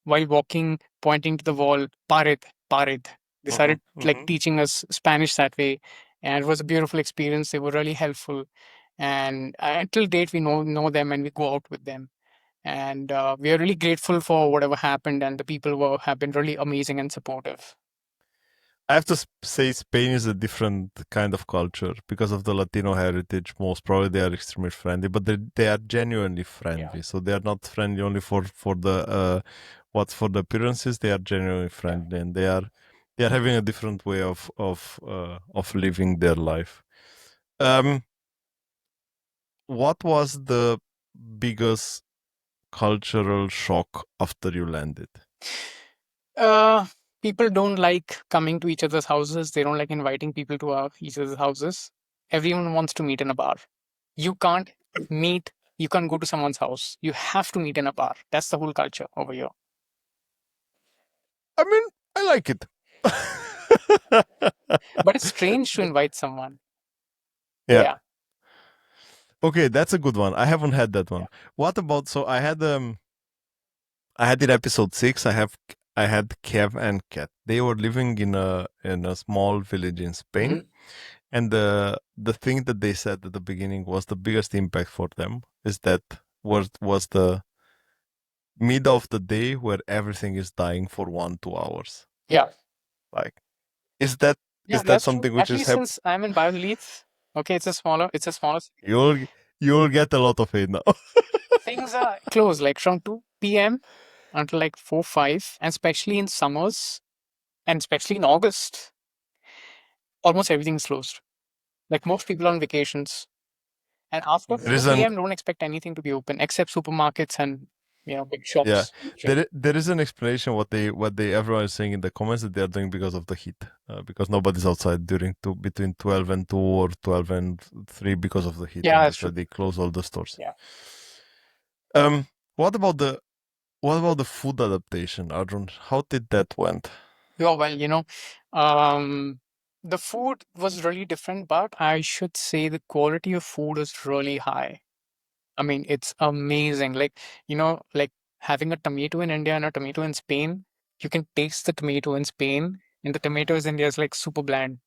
while walking, pointing to the wall, pared, pared. They Mhm, started like mhm. teaching us Spanish that way. And it was a beautiful experience. They were really helpful. And until date, we know them and we go out with them. And we are really grateful for whatever happened. And the people have been really amazing and supportive. I have to say Spain is a different kind of culture because of the Latino heritage. Most probably they are extremely friendly, but they are genuinely Yeah. friendly. So they are not friendly only for the what's for the appearances. They are genuinely Yeah. friendly, and they are having a different way of living their life. Um, what was the biggest cultural shock after you landed? Uh, People don't like coming to each other's houses. They don't like inviting people to each other's houses. Everyone wants to meet in a bar. You can't meet, you can't go to someone's house. You have to meet in a bar. That's the whole culture over here. I mean, I like it. But it's strange to invite someone. Yeah. Yeah. Okay, that's a good one. I haven't had that Yeah. one. What about I had in episode 6 I had Kev and Kat. They were living in a small village in Spain, Mhm. and the thing that they said at the beginning was the biggest impact for them is that was the mid of the day where everything is dying for 1 2 hours. Yeah. Like is that Yeah, is that that's true. something which At is least since I'm in Biolith, okay, it's a smaller city. you'll get a lot of hate now. Things are closed like from 2 p.m. until like 4, 5, and especially in summers and especially in August, almost everything is closed. Like most people on vacations. And after There is 4 an p.m., don't expect anything to be open except supermarkets and big Yeah, shops. Sure. there is an explanation what they everyone is saying in the comments that they are doing because of the heat, because nobody's outside during between 12 and 2 or 12 and 3 because of the heat, Yeah, and that's that's why true. they close all the stores. Yeah. Um, what about the food adaptation, Arjun? How did that went? Yeah, well, um, the food was really different, but I should say the quality of food is really high. I mean, it's amazing. Like having a tomato in India and a tomato in Spain, you can taste the tomato in Spain, and the tomatoes in India is like super bland.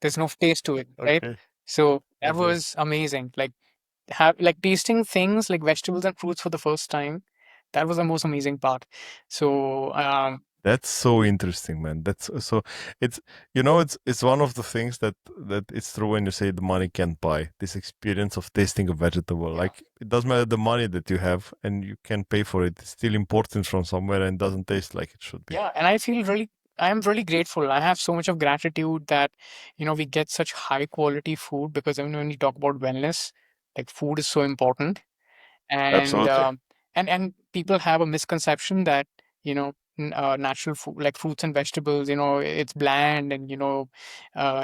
There's no taste to it, right? Okay, So that okay, was amazing. Like tasting things like vegetables and fruits for the first time. That was the most amazing part. So that's so interesting, man. That's so it's it's one of the things that it's true when you say the money can't buy this experience of tasting a vegetable. yeah. Like it doesn't matter the money that you have and you can pay for it. It's still important from somewhere and doesn't taste like it should be. Yeah, and I am really grateful. I have so much of gratitude that, we get such high quality food because even when you talk about wellness, like food is so important. And Absolutely. and people have a misconception that, natural food like fruits and vegetables, it's bland and,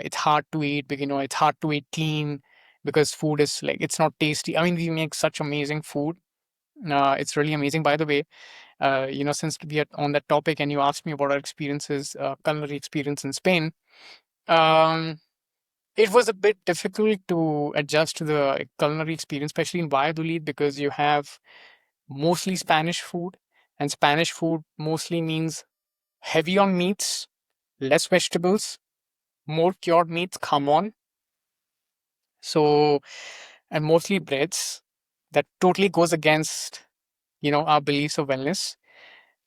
it's hard to eat, but it's hard to eat clean because food is like it's not tasty. I mean, we make such amazing food. It's really amazing. By the way, since we are on that topic and you asked me about our experiences, culinary experience in Spain, um, it was a bit difficult to adjust to the culinary experience, especially in Valladolid, because you have mostly Spanish food, and Spanish food mostly means heavy on meats, less vegetables, more cured meats. Come on, so and mostly breads. That totally goes against our beliefs of wellness.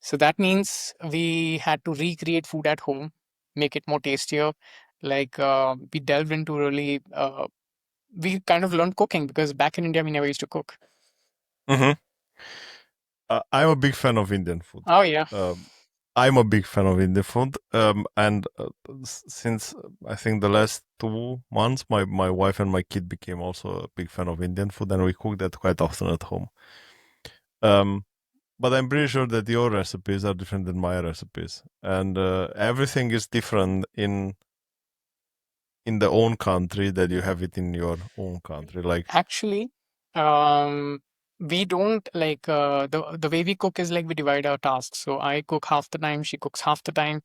So that means we had to recreate food at home, make it more tastier. Like we delved into really, we kind of learned cooking because back in India we never used to cook. Hmm. I'm a big fan of Indian food. Oh yeah, Um, I'm a big fan of Indian food, and since I think the last 2 months, my wife and my kid became also a big fan of Indian food, and we cook that quite often at home. Um, but I'm pretty sure that your recipes are different than my recipes, and everything is different in the own country that you have it in your own country. Like, actually, um, we don't like the way we cook is like we divide our tasks. So I cook half the time, she cooks half the time,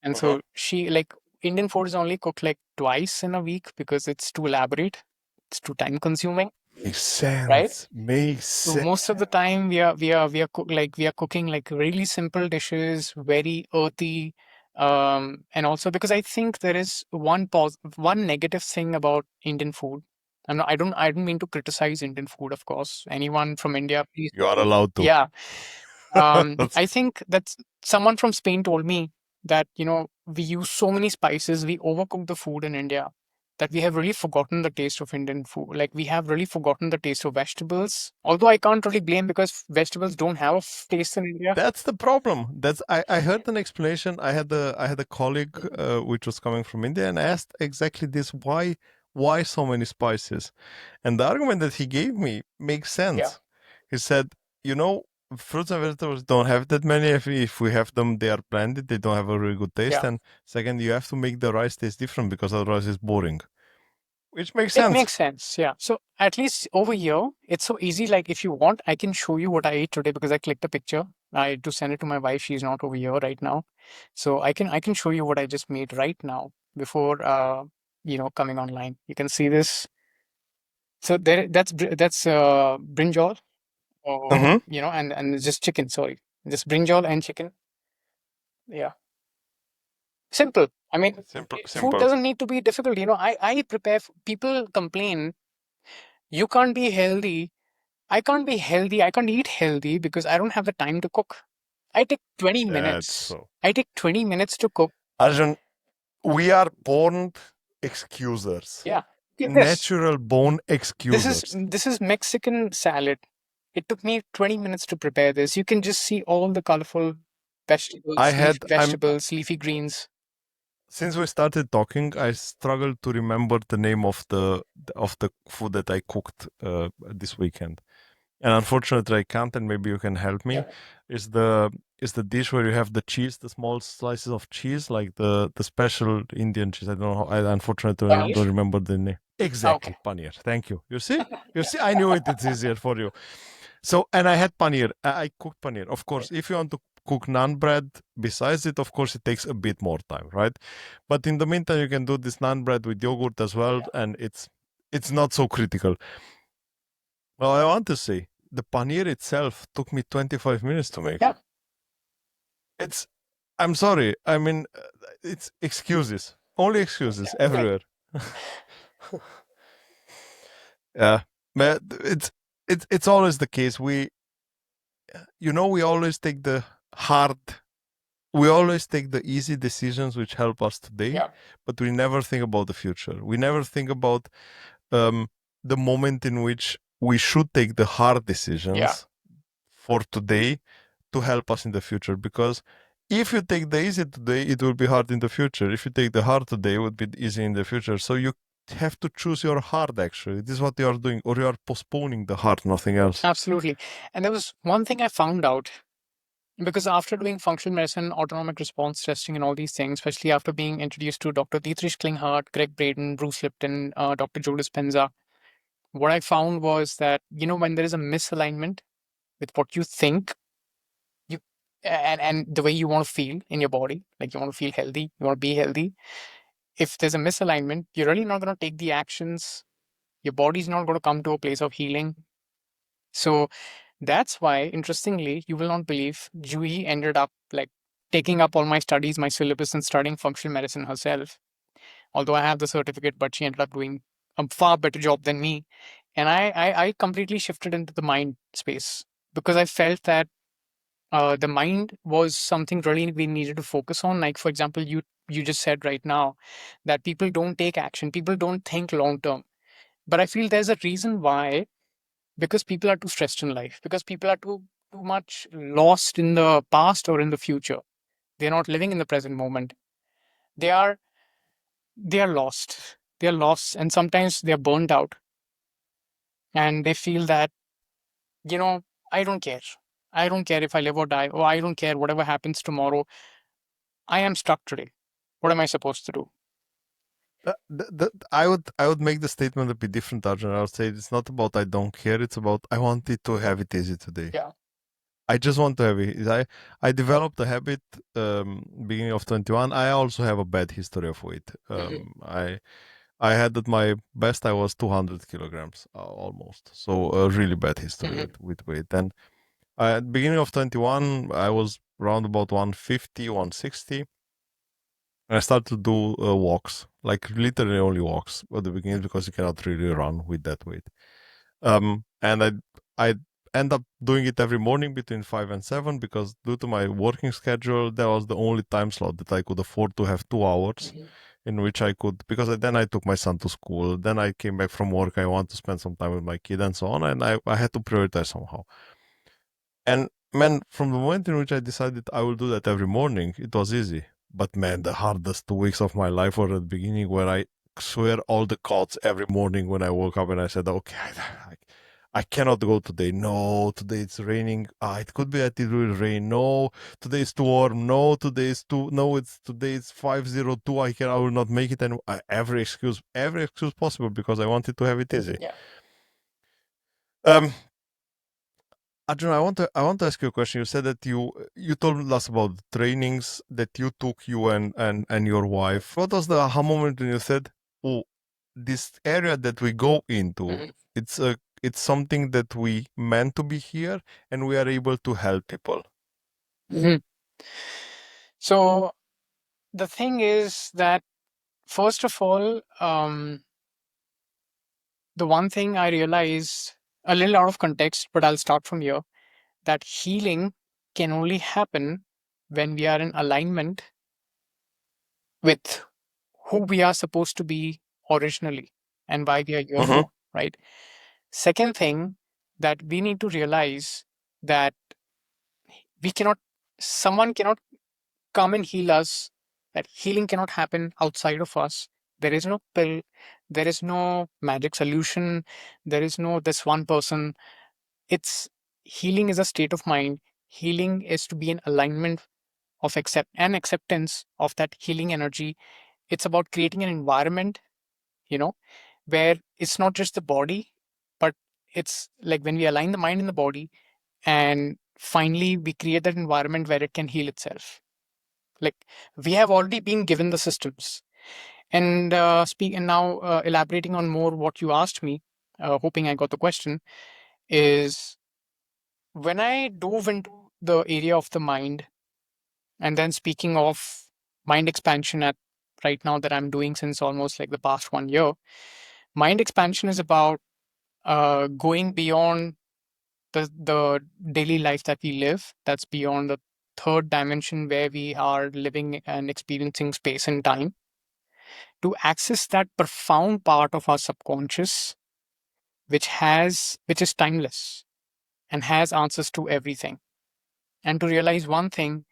and uh-huh. so she like Indian food is only cooked like twice in a week because it's too elaborate, it's too time consuming, Makes right? sense. Makes So sense. most of the time we are cooking like really simple dishes, very earthy, and also because I think there is one negative thing about Indian food. I don't mean to criticize Indian food, of course. Anyone from India, please. You are allowed to. Yeah. That's I think that's someone from Spain told me that, we use so many spices, we overcook the food in India that we have really forgotten the taste of Indian food. Like we have really forgotten the taste of vegetables. Although I can't really blame because vegetables don't have a taste in India. That's the problem. I heard an explanation. I had a colleague which was coming from India and asked exactly this: why so many spices? And the argument that he gave me makes Yeah, sense. He said, you know, fruits and vegetables don't have that many. If we have them, they are blended. They don't have a really good taste. yeah. And second, you have to make the rice taste different because otherwise it's boring, which makes It sense. makes sense. Yeah. So at least over here, it's so easy. Like if you want, I can show you what I ate today because I clicked a picture. I had to send it to my wife. She's not over here right now. So I can show you what I just made right now before coming online. You can see this. So that's brinjal, or Mm-hmm. and just chicken. Sorry, just brinjal and chicken. Yeah, simple. I mean, Simple, food simple. doesn't need to be difficult. I prepare. People complain you can't be healthy. I can't be healthy. I can't eat healthy because I don't have the time to cook. I take 20 That's minutes. so. I take 20 minutes to cook. Arjun, we are born excusers. Yeah. Look at this. Natural born This is excusers. this is Mexican salad. It took me 20 minutes to prepare this. You can just see all the colorful I vegetables, had I'm leafy greens. Since we started talking, I struggled to remember the name of the food that I cooked this weekend. And unfortunately I can't, and maybe you can help me. Yeah. Is the dish where you have the cheese, the small slices of cheese, like the special Indian cheese. I don't know. I unfortunately Paneer? don't remember the name. Okay. Exactly, paneer. Thank you. You see? You see, I knew it. It's easier for you. So, and I had paneer. I cooked paneer. Of course, if you want to cook naan bread besides it, of course, it takes a bit more time, right? But in the meantime, you can do this naan bread with yogurt as well, Yeah. and it's not so critical. Well, I want to say the paneer itself took me 25 minutes to make. Yeah. It's I'm sorry. I mean, it's excuses. Only excuses everywhere. Yeah. But it's always the case. We always take the hard we always take the easy decisions which help us today, Yeah. but we never think about the future. We never think about um, the moment in which we should take the hard Yeah. decisions for today to help us in the future. Because if you take the easy today, it will be hard in the future. If you take the hard today, it would be easy in the future. So you have to choose your hard, actually. This is what you are doing, or you are postponing the hard, nothing else. Absolutely. And there was one thing I found out because after doing functional medicine, autonomic response testing, and all these things, especially after being introduced to Dr. Dietrich Klinghardt, Greg Braden, Bruce Lipton, Dr. Joe Dispenza, what I found was that, when there is a misalignment with what you think, you and the way you want to feel in your body, like you want to feel healthy, you want to be healthy. If there's a misalignment, you're really not going to take the actions. Your body's not going to come to a place of healing. So that's why, interestingly, you will not believe Juhi ended up like taking up all my studies, my syllabus, and studying functional medicine herself. Although I have the certificate, but she ended up doing a far better job than me. And I completely shifted into the mind space because I felt that The mind was something really we needed to focus on. Like for example, you just said right now that people don't take action, people don't think long term. But I feel there's a reason why, because people are too stressed in life, because people are too much lost in the past or in the future. They're not living in the present moment. They are they are lost. They are lost, and sometimes they are burned out, and they feel that, you know, I don't care. I don't care if I live or die, or I don't care whatever happens tomorrow. I am stuck today. What am I supposed to do? I would make the statement a bit different, Arjun. I would say it's not about I don't care. It's about I wanted to have it easy today. Yeah. I just want to have it. I developed a habit beginning of 21. I also have a bad history of weight. Hmm. I had at my best I was 200 kilograms almost. So a really bad history Hmm. with weight. And at beginning of 21, I was around about 150, 160. And I started to do walks, like literally only walks at the beginning because you cannot really run with that weight. And I end up doing it every morning between 5 and 7 because due to my working schedule, that was the only time slot that I could afford to have 2 hours Hmm. in which I could, because then I took my son to school, then I came back from work, I want to spend some time with my kid and so on, and I had to prioritize somehow. And man, from the moment in which I decided I will do that every morning, it was easy. But man, the hardest 2 weeks of my life were at the beginning where I swear all the codes every morning when I woke up and I said, okay, I cannot go today. No, today it's raining. It could be that it will rain. No, today is too warm. No, today is too. No, it's today it's 5:02. I will not make it. And every excuse possible because I wanted to have it easy. Yeah. Um, Arjun, I want to ask you a question. You said that you told us about the trainings that you took, you and your wife. What was the aha moment when you said, "Oh, this area that we go into, Hmm. it's something that we meant to be here, and we are able to help people." Hmm. So the thing is that, first of all, the one thing I realized, a little out of context, but I'll start from here, that healing can only happen when we are in alignment with who we are supposed to be originally and why we are here Mm-hmm. for, right? Second thing that we need to realize, that we cannot, someone cannot come and heal us, that healing cannot happen outside of us. There is no pill, there is no magic solution, there is no this one person. It's Healing is a state of mind. Healing is to be in alignment of acceptance of that healing energy. It's about creating an environment, you know, where it's not just the body, but it's like when we align the mind and the body, and finally we create that environment where it can heal itself. Like, we have already been given the systems. And now elaborating on more what you asked me, hoping I got the question, is when I dove into the area of the mind, and then speaking of mind expansion at right now that I'm doing since almost like the past 1 year, mind expansion is about going beyond the daily life that we live. That's beyond the third dimension where we are living and experiencing space and time, to access that profound part of our subconscious, which is timeless and has answers to everything. And to realize one thing,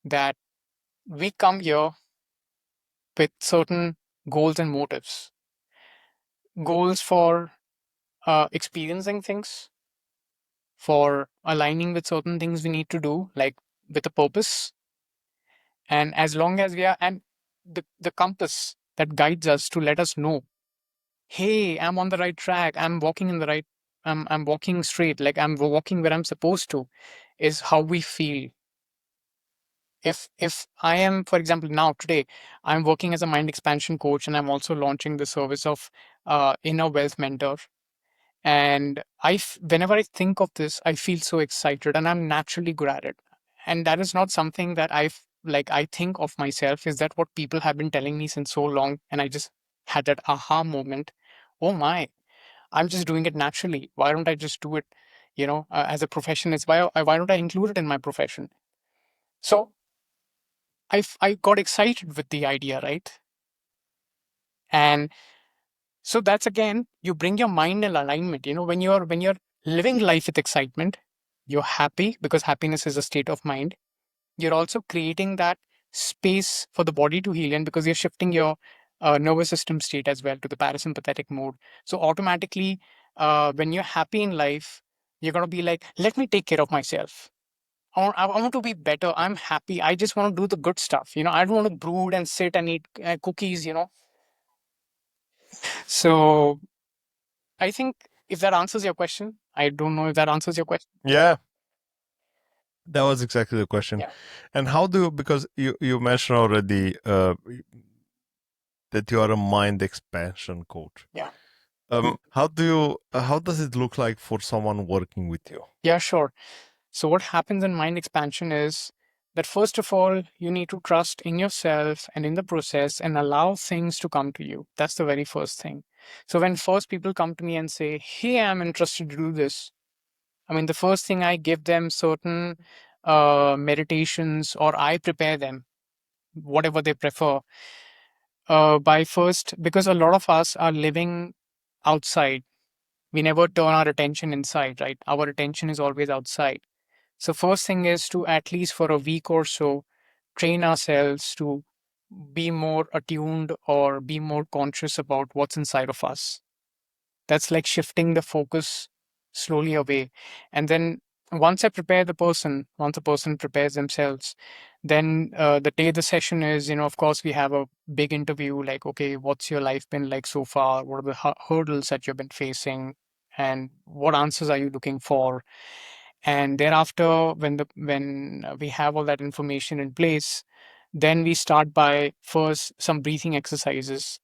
that we come here with certain goals and motives. Goals for experiencing things, for aligning with certain things we need to do, like with a purpose. And as long as we are, and the compass that guides us to let us know, hey, I'm on the right track, I'm walking in the right, I'm walking straight, like I'm walking where I'm supposed to, is how we feel. If I am, for example, now today I'm working as a mind expansion coach, and I'm also launching the service of inner wealth mentor. And whenever I think of this, I feel so excited, and I'm naturally good at it. And that is not something that I think of myself, is that what people have been telling me since so long, and I just had that aha moment. Oh my, I'm just doing it naturally. Why don't I just do it? as a profession. It's why don't I include it in my profession? So I got excited with the idea, right? And so that's, again, you bring your mind in alignment. When you're living life with excitement, you're happy because happiness is a state of mind. You're also creating that space for the body to heal in, because you're shifting your nervous system state as well to the parasympathetic mode. So automatically, when you're happy in life, you're going to be like, let me take care of myself. I want to be better. I'm happy. I just want to do the good stuff. I don't want to brood and sit and eat cookies. So I think, if that answers your question, I don't know if that answers your question. Yeah, that was exactly the question. Yeah. And how do you, because you mentioned already that you are a mind expansion coach. Yeah. How does it look like for someone working with you? Yeah, sure. So what happens in mind expansion is that, first of all, you need to trust in yourself and in the process and allow things to come to you. That's the very first thing. So when first people come to me and say, hey, I'm interested to do this, I mean, the first thing, I give them certain meditations, or I prepare them, whatever they prefer, by first, because a lot of us are living outside. We never turn our attention inside, right? Our attention is always outside. So first thing is to, at least for a week or so, train ourselves to be more attuned or be more conscious about what's inside of us. That's like shifting the focus slowly away. And then, once a person prepares themselves, then the day the session is, of course, we have a big interview, like, okay, what's your life been like so far? What are the hurdles that you've been facing? And what answers are you looking for? And thereafter, when we have all that information in place, then we start by first some breathing exercises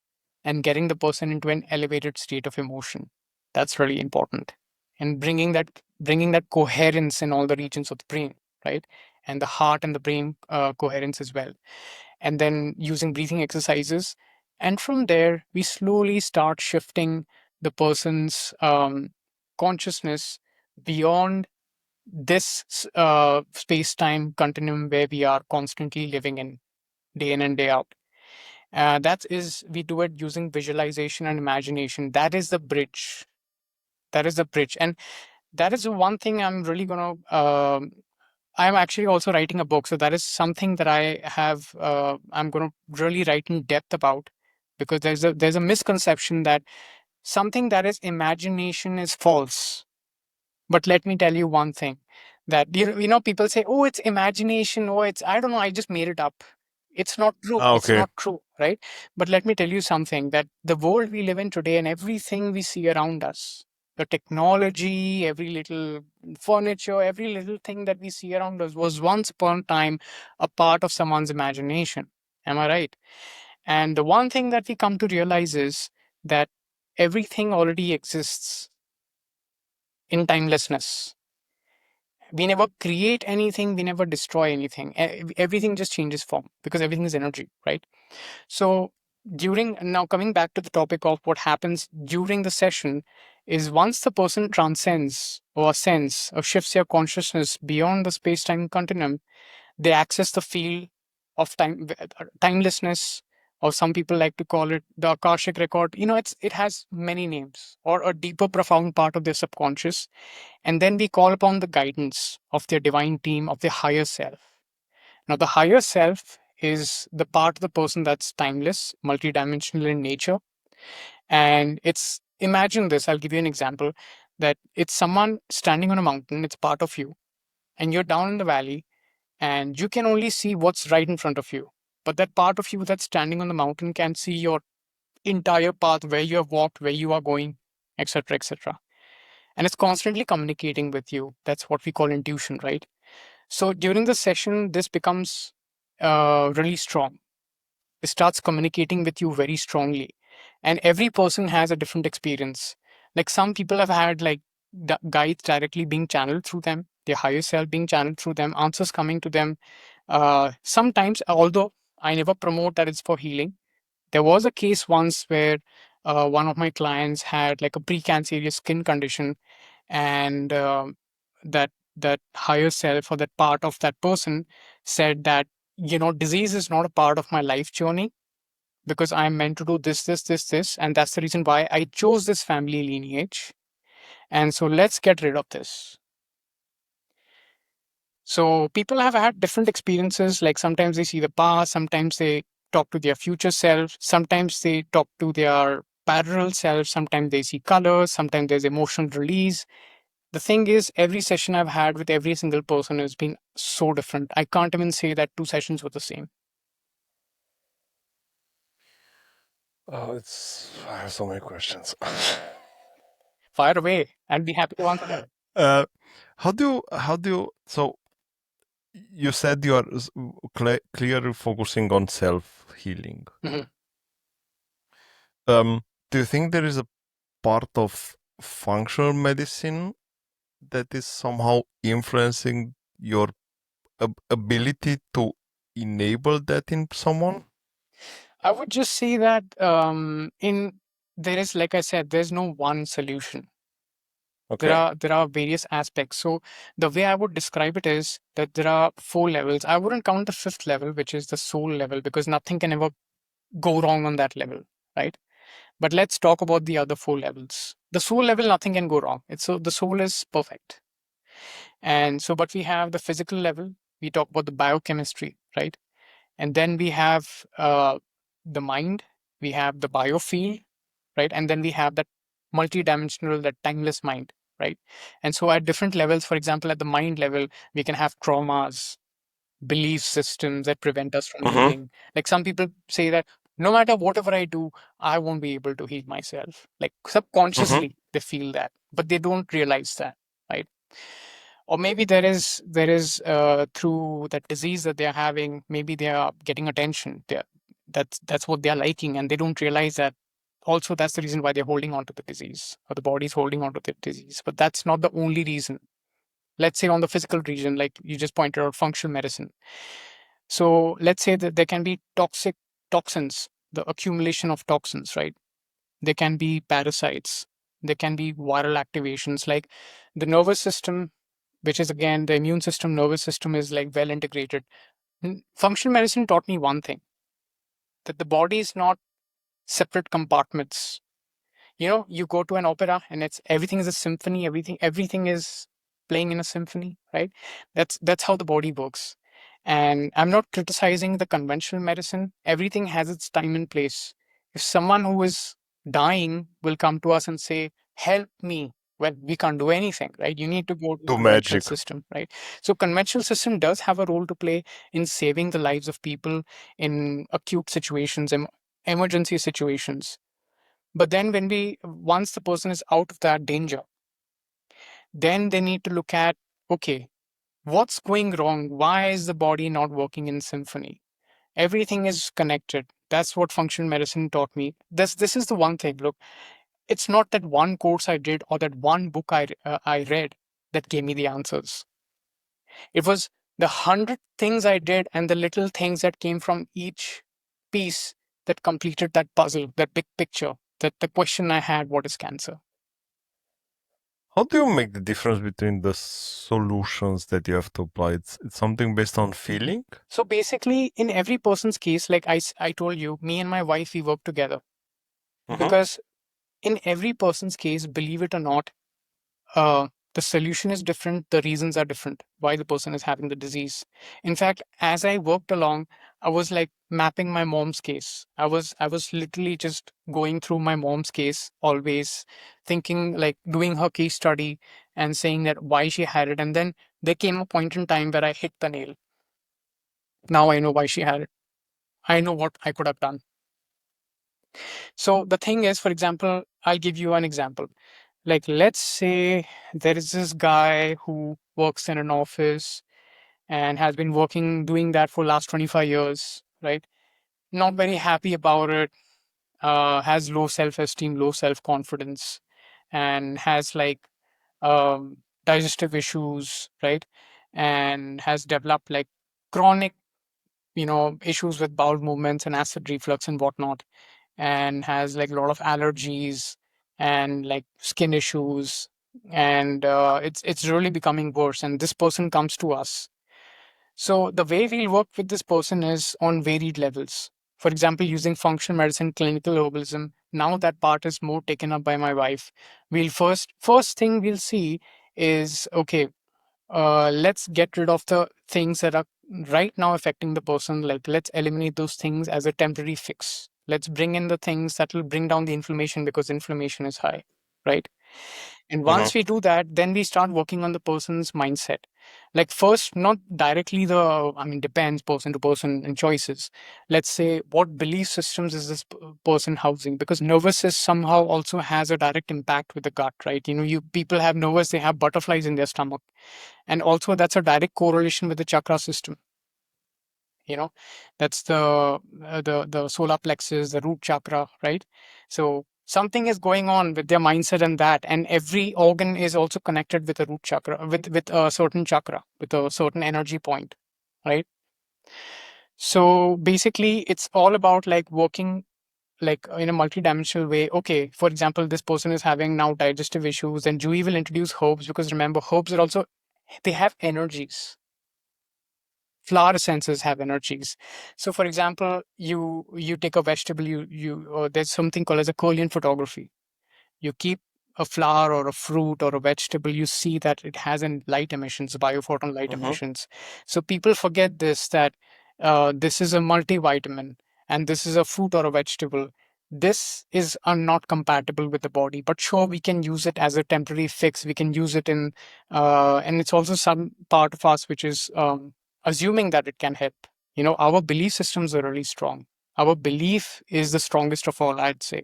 and getting the person into an elevated state of emotion. That's really important. And bringing that coherence in all the regions of the brain, right? And the heart and the brain coherence as well. And then using breathing exercises. And from there, we slowly start shifting the person's consciousness beyond this space time continuum where we are constantly living in and day out. That is, we do it using visualization and imagination. That is the bridge. That is the bridge. And that is the one thing I'm really going to. I'm actually also writing a book. So that is something that I'm going to really write in depth about, because there's a misconception that something that is imagination is false. But let me tell you one thing, that people say, "Oh, it's imagination. Oh, it's, I don't know. I just made it up." It's not true. Ah, It's okay. not true, right? But let me tell you something, that the world we live in today and everything we see around us, the technology, every little furniture, every little thing that we see around us was once upon a time a part of someone's imagination. Am I right? And the one thing that we come to realize is that everything already exists in timelessness. We never create anything, we never destroy anything. Everything just changes form, because everything is energy, right? So, now coming back to the topic of what happens during the session, is once the person transcends or ascends or shifts their consciousness beyond the space time continuum, they access the field of timelessness, or some people like to call it the Akashic record. It has many names, or a deeper, profound part of their subconscious. And then we call upon the guidance of their divine team, of their higher self. Now, the higher self is the part of the person that's timeless, multidimensional in nature. And imagine this, I'll give you an example, that it's someone standing on a mountain, it's part of you, and you're down in the valley, and you can only see what's right in front of you. But that part of you that's standing on the mountain can see your entire path, where you have walked, where you are going, etc., etc. And it's constantly communicating with you. That's what we call intuition, right? So during the session, this becomes really strong. It starts communicating with you very strongly. And every person has a different experience. Like, some people have had, like, guides directly being channeled through them, their higher self being channeled through them, answers coming to them. Sometimes, although I never promote that it's for healing, there was a case once where one of my clients had like a precancerous skin condition, and that higher self or that part of that person said that, disease is not a part of my life journey, because I'm meant to do this, and that's the reason why I chose this family lineage. And so let's get rid of this. So people have had different experiences. Like sometimes they see the past, sometimes they talk to their future self, sometimes they talk to their parallel self, sometimes they see colors, sometimes there's emotional release. The thing is, every session I've had with every single person has been so different. I can't even say that two sessions were the same. Oh, I have so many questions. Fire away. I'd be happy to answer them. uh, so you said you are clearly focusing on self healing. Mhm. Do you think there is a part of functional medicine that is somehow influencing your ability to enable that in someone? I would just say that in there is, like I said, there's no one solution. There Okay. are there are various aspects. So the way I would describe it is that there are four levels. I wouldn't count the fifth level, which is the soul level, because nothing can ever go wrong on that level, right? But let's talk about the other four levels. The soul level, nothing can go wrong. It's so the soul is perfect. And so, but we have the physical level. We talk about the biochemistry, right? And then we have the mind. We have the biofield, right? And then we have that multidimensional, that timeless mind, right? And so, at different levels, for example, at the mind level, we can have traumas, belief systems that prevent us from Mm-hmm. healing. Like some people say that no matter whatever I do, I won't be able to heal myself. Like Mm-hmm. subconsciously, they feel that, but they don't realize that, right? Or maybe there is through that disease that they're having, maybe they are getting attention. That's what they're liking, and they don't realize that. Also, that's the reason why they're holding on to the disease, or the body's holding on to the disease. But that's not the only reason. Let's say on the physical region, like you just pointed out, functional medicine. So let's say that there can be toxic toxins, the accumulation of toxins, right? There can be parasites. There can be viral activations, like the nervous system, which is again the immune system, nervous system is like well integrated. Functional medicine taught me one thing, that the body is not separate compartments. You go to an opera and it's everything is a symphony, everything is playing in a symphony, right? That's how the body works. And I'm not criticizing the conventional medicine. Everything has its time and place. If someone who is dying will come to us and say, help me, well, we can't do anything, right? You need to go to the Do conventional magic. system, right? So conventional system does have a role to play in saving the lives of people in acute situations, emergency situations. But then once the person is out of that danger, then they need to look at, okay, what's going wrong? Why is the body not working in symphony? Everything is connected. That's what functional medicine taught me. This is the one thing. Look, it's not that one course I did or that one book I read that gave me the answers. It was the 100 things I did and the little things that came from each piece that completed that puzzle, that big picture, that the question I had, what is cancer? How do you make the difference between the solutions that you have to apply? It's something based on feeling? So basically, in every person's case, like I told you, me and my wife, we work together, Mm-hmm. because in every person's case, believe it or not, the solution is different. The reasons are different why the person is having the disease. In fact, as I worked along, I was like mapping my mom's case. I was literally just going through my mom's case, always thinking, like doing her case study and saying that why she had it. And then there came a point in time where I hit the nail. Now I know why she had it. I know what I could have done. So the thing is, for example, I'll give you an example. Like, let's say there is this guy who works in an office and has been working, doing that for last 25 years, right? Not very happy about it, has low self-esteem, low self-confidence, and has like digestive issues, right? And has developed like chronic, issues with bowel movements and acid reflux and whatnot, and has like a lot of allergies and like skin issues. and it's really becoming worse. And this person comes to us. So the way we'll work with this person is on varied levels. For example, using functional medicine, clinical herbalism. Now that part is more taken up by my wife. We'll first thing we'll see is, okay, let's get rid of the things that are right now affecting the person. Like, let's eliminate those things as a temporary fix. Let's bring in the things that will bring down the inflammation, because inflammation is high, right? And Hmm. once we do that, then we start working on the person's mindset. Like, first, not directly I mean, depends person to person and choices. Let's say, what belief systems is this person housing? Because nervous system somehow also has a direct impact with the gut, right? You people have nervous, they have butterflies in their stomach. And also that's a direct correlation with the chakra system. you know that's the solar plexus, the root chakra, right? So something is going on with their mindset, and every organ is also connected with a root chakra, with a certain chakra, with a certain energy point, right? So basically it's all about like working like in a multidimensional way. Okay, for example, this person is having now digestive issues, and Juhi will introduce herbs, because remember, herbs are also, they have energies. Flower essences have energies. So for example, you take a vegetable, there's something called as a Korean photography. You keep a flower or a fruit or a vegetable, you see that it has in light emissions, biophoton light Hmm. emissions. So people forget this, that this is a multivitamin, and this is a fruit or a vegetable. This is not compatible with the body, but sure, we can use it as a temporary fix. We can use it in, and it's also some part of us which is assuming that it can help. Our belief systems are really strong. Our belief is the strongest of all, I'd say.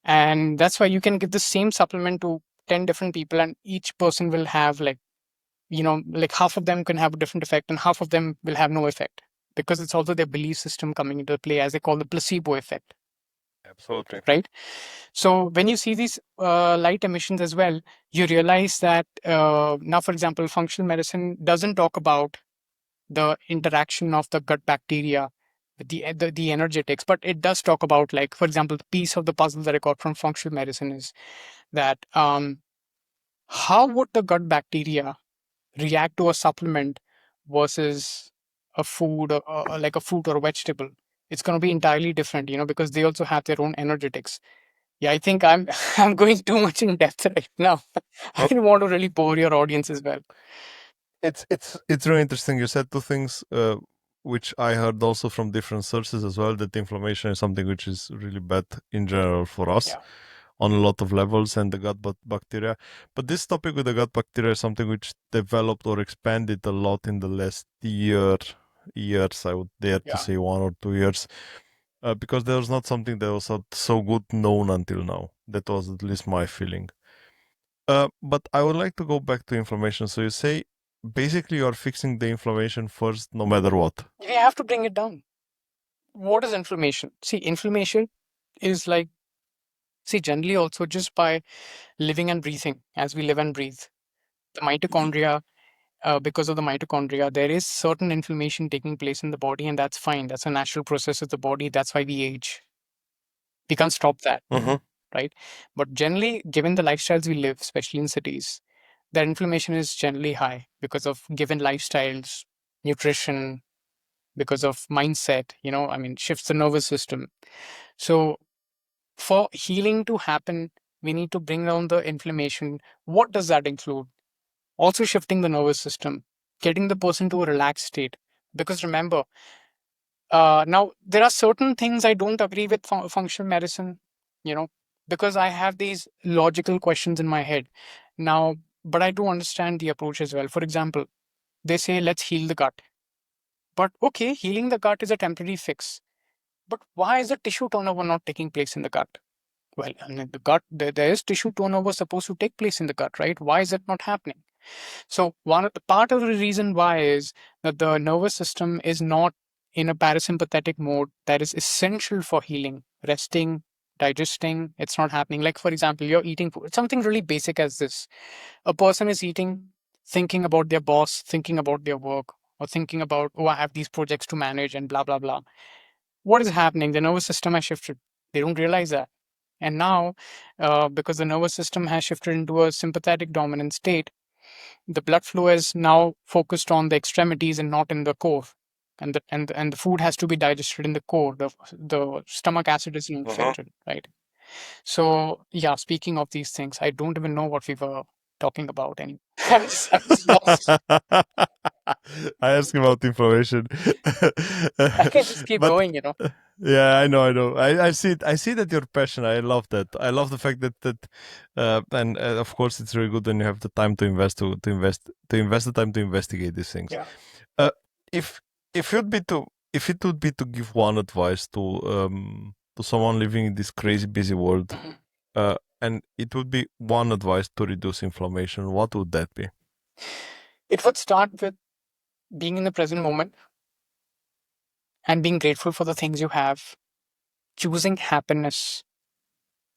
And that's why you can give the same supplement to 10 different people, and each person will have like half of them can have a different effect, and half of them will have no effect, because it's also their belief system coming into play, as they call the placebo effect, Absolutely. right? So when you see these light emissions as well, you realize that now, for example, functional medicine doesn't talk about the interaction of the gut bacteria with the energetics, but it does talk about, like, for example, the piece of the puzzle that I got from functional medicine is that how would the gut bacteria react to a supplement versus a food, or like a fruit or a vegetable? It's going to be entirely different, because they also have their own energetics. Yeah, I think I'm I'm going too much in depth right now. I don't want to really bore your audience as well. It's really interesting. You said two things, which I heard also from different sources as well. That inflammation is something which is really bad in general for us Yeah, on a lot of levels, and the bacteria. But this topic with the gut bacteria is something which developed or expanded a lot in the last years. I would dare to yeah. say 1 or 2 years, because there was not something that was not so good known until now. That was at least my feeling. But I would like to go back to inflammation. So you say basically you are fixing the inflammation first, no matter what. We have to bring it down. What is inflammation? See, inflammation is like, see, generally also just by living and breathing, as we live and breathe. The mitochondria, because of the mitochondria, there is certain inflammation taking place in the body, and that's fine. That's a natural process of the body. That's why we age. We can't stop that, Mm-hmm. right? But generally, given the lifestyles we live, especially in cities, that inflammation is generally high because of given lifestyles, nutrition, because of mindset, I mean, shifts the nervous system. So for healing to happen, we need to bring down the inflammation. What does that include? Also shifting the nervous system, getting the person to a relaxed state. Because remember, now there are certain things I don't agree with functional medicine, you know, because I have these logical questions in my head. Now, but I do understand the approach as well. For example, they say, let's heal the gut. But okay, healing the gut is a temporary fix. But why is the tissue turnover not taking place in the gut? Well, I mean, the gut, there is tissue turnover supposed to take place in the gut, right? Why is it not happening? So one of the part of the reason why is that the nervous system is not in a parasympathetic mode that is essential for healing, resting, digesting. It's not happening. Like, for example, you're eating food. Something really basic as this. A person is eating, thinking about their boss, thinking about their work, or thinking about, oh, I have these projects to manage and blah, blah, blah. What is happening? The nervous system has shifted. They don't realize that. And now, because the nervous system has shifted into a sympathetic dominant state, the blood flow is now focused on the extremities and not in the core. And the food has to be digested in the core. The stomach acid is not filtered, right? So yeah, speaking of these things, I don't even know what we were talking about anymore. I'm just lost. I ask about information. I can just keep But going, you know. yeah, I know. I see it. I see that you're passionate. I love that. I love the fact and of course, it's really good when you have the time to invest the time to investigate these things. Yeah. Uh, if if you'd be to if it would be to give one advice to someone living in this crazy busy world, Mhm. and it would be one advice to reduce inflammation, what would that be? It would start with being in the present moment and being grateful for the things you have, choosing happiness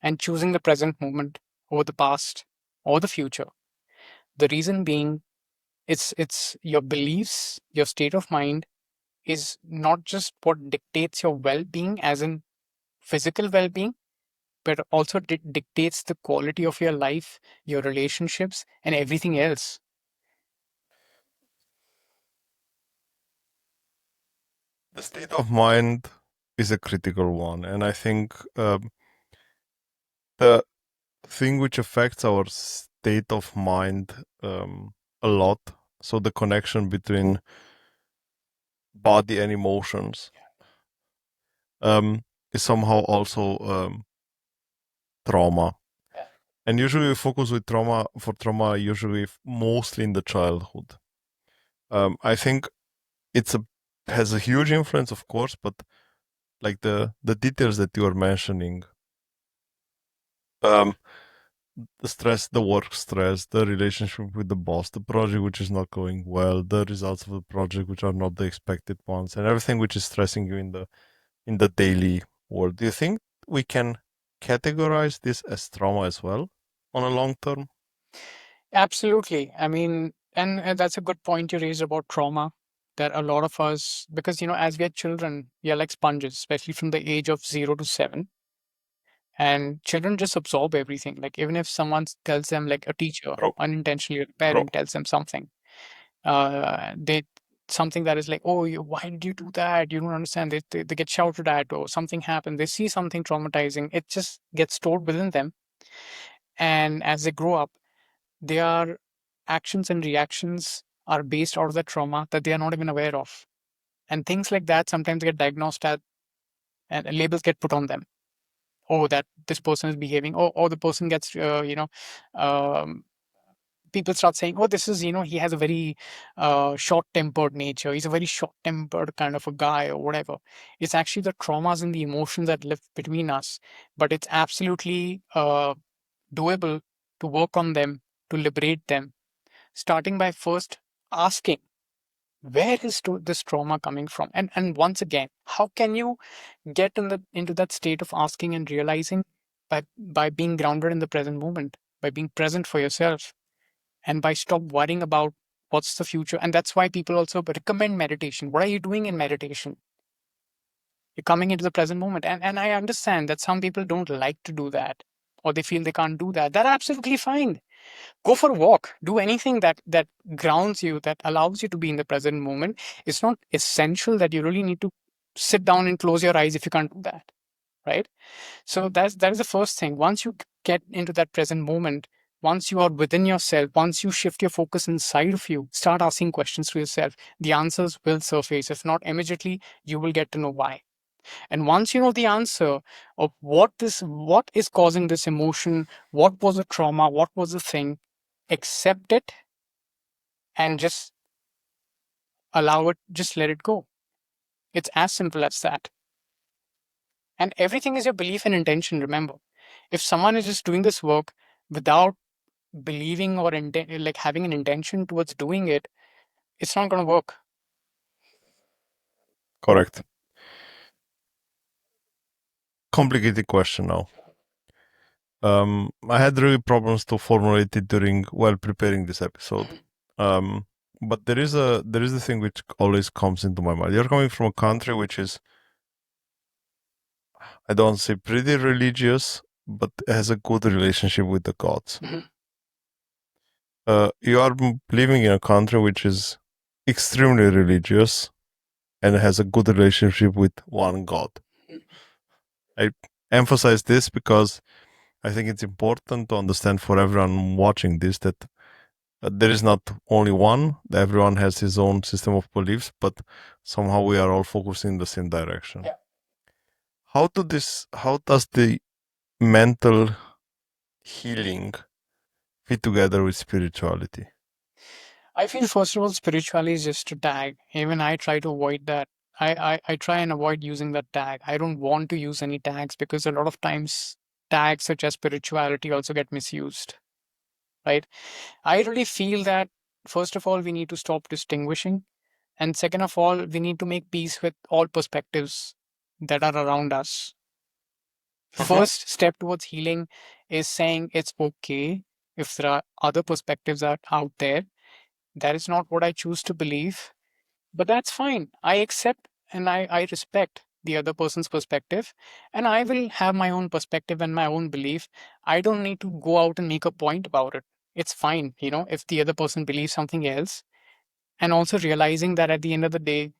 and choosing the present moment over the past or the future. The reason being, it's your beliefs, your state of mind is not just what dictates your well-being, as in physical well-being, but also dictates the quality of your life, your relationships, and everything else. The state of mind is a critical one, and I think the thing which affects our state of mind a lot, so the connection between body and emotions, um, is somehow also trauma. And usually we focus with trauma usually mostly in the childhood. I think it's a has a huge influence, of course, but like the details that you are mentioning, um, the stress, the work stress, the relationship with the boss, the project which is not going well, the results of the project which are not the expected ones, and everything which is stressing you in the daily world. Do you think we can categorize this as trauma as well on a long term? Absolutely. I mean, and that's a good point you raised about trauma. That a lot of us, because as we are children, we are like sponges, especially from the age of 0 to 7. And children just absorb everything. Like even if someone tells them, like a teacher, Bro, unintentionally, a parent tells them something, they something that is like, oh, why did you do that? You don't understand. They get shouted at, or something happened. They see something traumatizing. It just gets stored within them. And as they grow up, their actions and reactions are based out of the trauma that they are not even aware of. And things like that sometimes get diagnosed at, and labels get put on them. Oh, that this person is behaving. Or the person gets, um, people start saying, oh, this is, he has a very short tempered nature. He's a very short tempered kind of a guy, or whatever. It's actually the traumas and the emotions that live between us. But it's absolutely doable to work on them, to liberate them, starting by first asking, where is this trauma coming from? And once again, how can you get into that state of asking and realizing? By being grounded in the present moment, by being present for yourself, and by stop worrying about what's the future. And that's why people also recommend meditation. What are you doing in meditation? You're coming into the present moment. And I understand that some people don't like to do that, or they feel they can't do that. That's absolutely fine. Go for a walk. Do anything that grounds you, that allows you to be in the present moment. It's not essential that you really need to sit down and close your eyes if you can't do that, right? So that is the first thing. Once you get into that present moment, once you are within yourself, once you shift your focus inside of you, start asking questions to yourself. The answers will surface. If not immediately, you will get to know why. And once you know the answer of what is causing this emotion, what was the trauma, what was the thing, accept it and just allow it, just let it go. It's as simple as that. And everything is your belief and intention, remember. If someone is just doing this work without believing or like having an intention towards doing it, it's not going to work. Correct. Complicated question now. I had really problems to formulate it during while preparing this episode. Um, but there is a thing which always comes into my mind. You're coming from a country which is, I don't say pretty religious, but has a good relationship with the gods. Mhm. You are living in a country which is extremely religious and has a good relationship with one god. I emphasize this because I think it's important to understand for everyone watching this that there is not only one, everyone has his own system of beliefs, but somehow we are all focusing in the same direction. Yeah. How does the mental healing fit together with spirituality? I feel first of all, spirituality is just a tag. Even I try to avoid that. I try and avoid using that tag. I don't want to use any tags because a lot of times tags such as spirituality also get misused, right? I really feel that first of all, we need to stop distinguishing. And second of all, we need to make peace with all perspectives that are around us. First step towards healing is saying it's okay if there are other perspectives out there. That is not what I choose to believe, but that's fine. I accept and I respect the other person's perspective, and I will have my own perspective and my own belief. I don't need to go out and make a point about it. It's fine, if the other person believes something else, and also realizing that at the end of the day,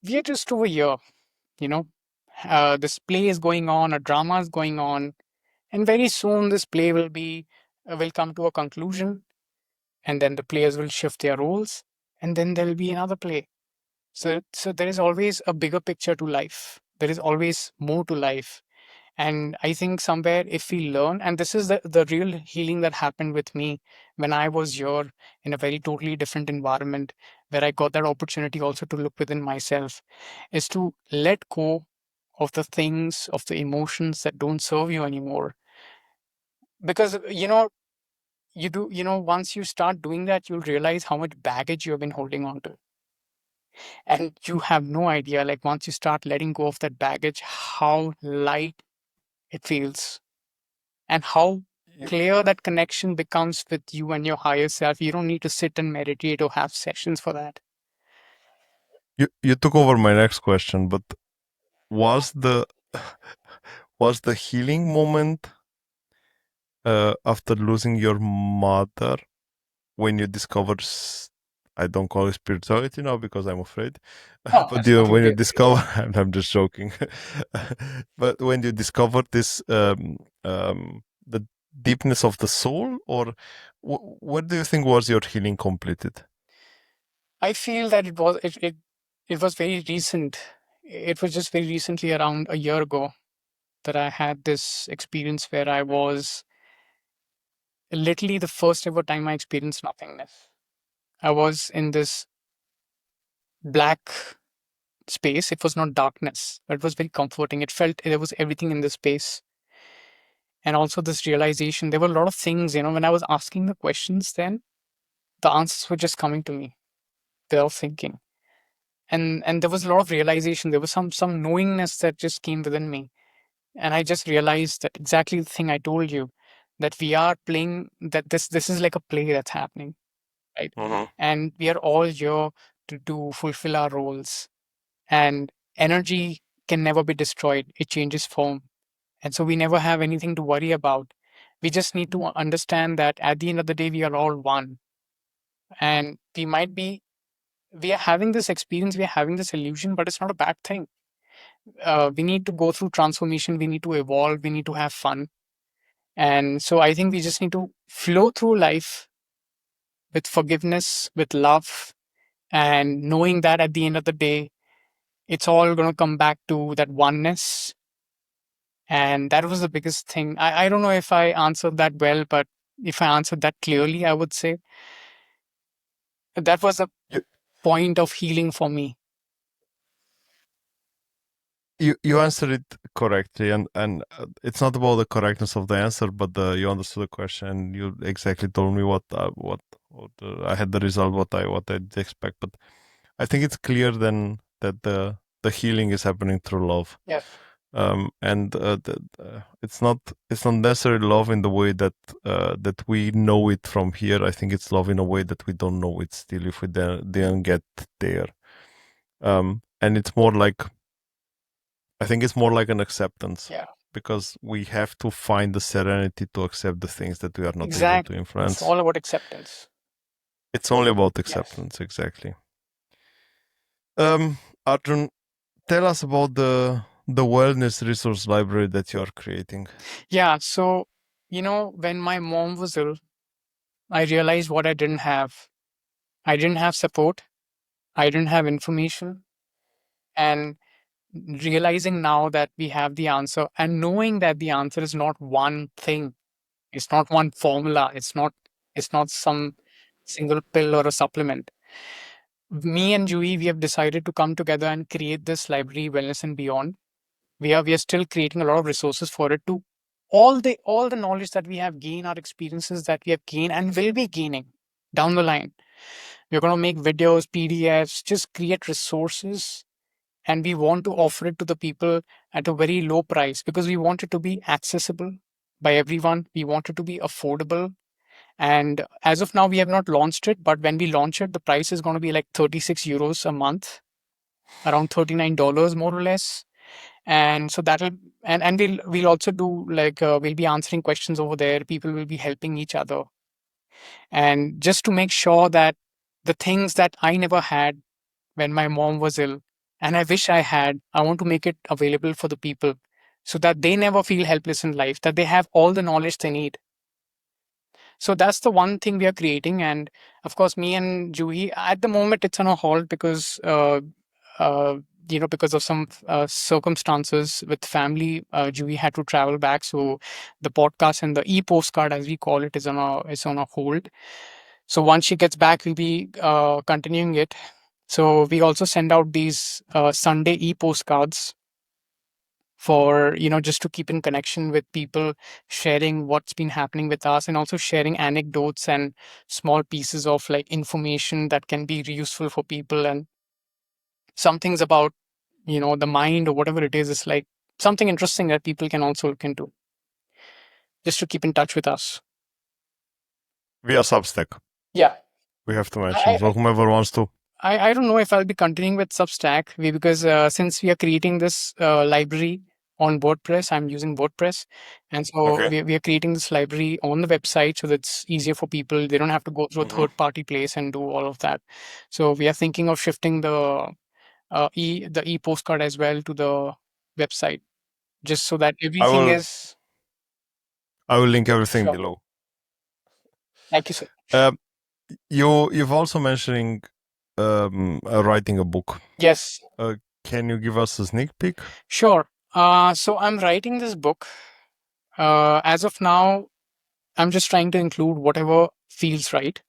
we are just over here, you know. This play is going on, a drama is going on, and very soon this play will come to a conclusion, and then the players will shift their roles, and then there will be another play. So there is always a bigger picture to life. There is always more to life. And I think somewhere if we learn, and this is the real healing that happened with me when I was here in a very totally different environment, where I got that opportunity also to look within myself, is to let go of the things, of the emotions that don't serve you anymore. Because, once you start doing that, you'll realize how much baggage you've been holding on to. And you have no idea, like once you start letting go of that baggage, how light it feels and how clear that connection becomes with you and your higher self. You don't need to sit and meditate or have sessions for that. You took over my next question, but was the was the healing moment after losing your mother when you discovered I don't call it spirituality now because I'm afraid, Oh, but that's when you completely okay. discover, I'm just joking, but when you discovered this, the deepness of the soul, or what do you think was your healing completed? I feel that it was very recent. It was just very recently, around a year ago, that I had this experience where I was literally the first ever time I experienced nothingness. I was in this black space. It was not darkness, but it was very comforting. It felt there was everything in this space. And also this realization, there were a lot of things, when I was asking the questions, then the answers were just coming to me without thinking. And there was a lot of realization. There was some knowingness that just came within me. And I just realized that exactly the thing I told you, that we are playing, that this is like a play that's happening, right? And we are all here to do fulfill our roles. And energy can never be destroyed. It changes form. And so we never have anything to worry about. We just need to understand that at the end of the day, we are all one. And we are having this experience, we are having this illusion, but it's not a bad thing. We need to go through transformation, we need to evolve, we need to have fun. And so I think we just need to flow through life with forgiveness, with love, and knowing that at the end of the day, it's all going to come back to that oneness. And that was the biggest thing. I don't know if I answered that well, but if I answered that clearly, I would say that was a You, point of healing for me. you answered it correctly, and it's not about the correctness of the answer, but you understood the question. You exactly told me what I had the result what I did expect. But I think it's clear then that the healing is happening through love. Yes. And it's not necessarily love in the way that we know it from here. I think it's love in a way that we don't know it still if we didn't get there. And it's more like, I think it's more like an acceptance. Yeah. because we have to find the serenity to accept the things that we are not able to Exactly. It's influence. all about acceptance. It's only about Yes. acceptance, exactly. Arjun, tell us about the wellness resource library that you are creating. Yeah. So, when my mom was ill, I realized what I didn't have. I didn't have support. I didn't have information. And realizing now that we have the answer and knowing that the answer is not one thing, it's not one formula, it's not some single pill or a supplement. Me and Juhi, we have decided to come together and create this library, Wellness and Beyond. We are still creating a lot of resources for it to all the knowledge that we have gained, our experiences that we have gained and will be gaining down the line. We're going to make videos, PDFs, just create resources, and we want to offer it to the people at a very low price because we want it to be accessible by everyone. We want it to be affordable. And as of now, we have not launched it, but when we launch it, the price is going to be like 36 euros a month, around $39 more or less. And so that'll and we'll also do like we'll be answering questions over there. People will be helping each other, and just to make sure that the things that I never had when my mom was ill, and I wish I had, I want to make it available for the people so that they never feel helpless in life, that they have all the knowledge they need. So that's the one thing we are creating. And of course, me and Juhi, at the moment, it's on a halt because, uh, because of some circumstances with family, Juhi had to travel back. So the podcast and the e-postcard, as we call it, is on a hold. So once she gets back, we'll be continuing it. So we also send out these Sunday e-postcards for just to keep in connection with people, sharing what's been happening with us, and also sharing anecdotes and small pieces of like information that can be useful for people, and some things about the mind or whatever it is like something interesting that people can also look into, just to keep in touch with us. Via Substack, Yeah. we have to mention. I, So whomever wants to. I don't know if I'll be continuing with Substack because since we are creating this library on WordPress, I'm using WordPress. And so Okay. we are creating this library on the website so that's easier for people. They don't have to go through a Mhm. third party place and do all of that. So we are thinking of shifting the e postcard as well to the website, just so that I everything will is I will link everything sure. below. Thank you so much. Um, you've also mentioning writing a book. Yes, Uh, can you give us a sneak peek? sure. So I'm writing this book. As of now, I'm just trying to include whatever feels right.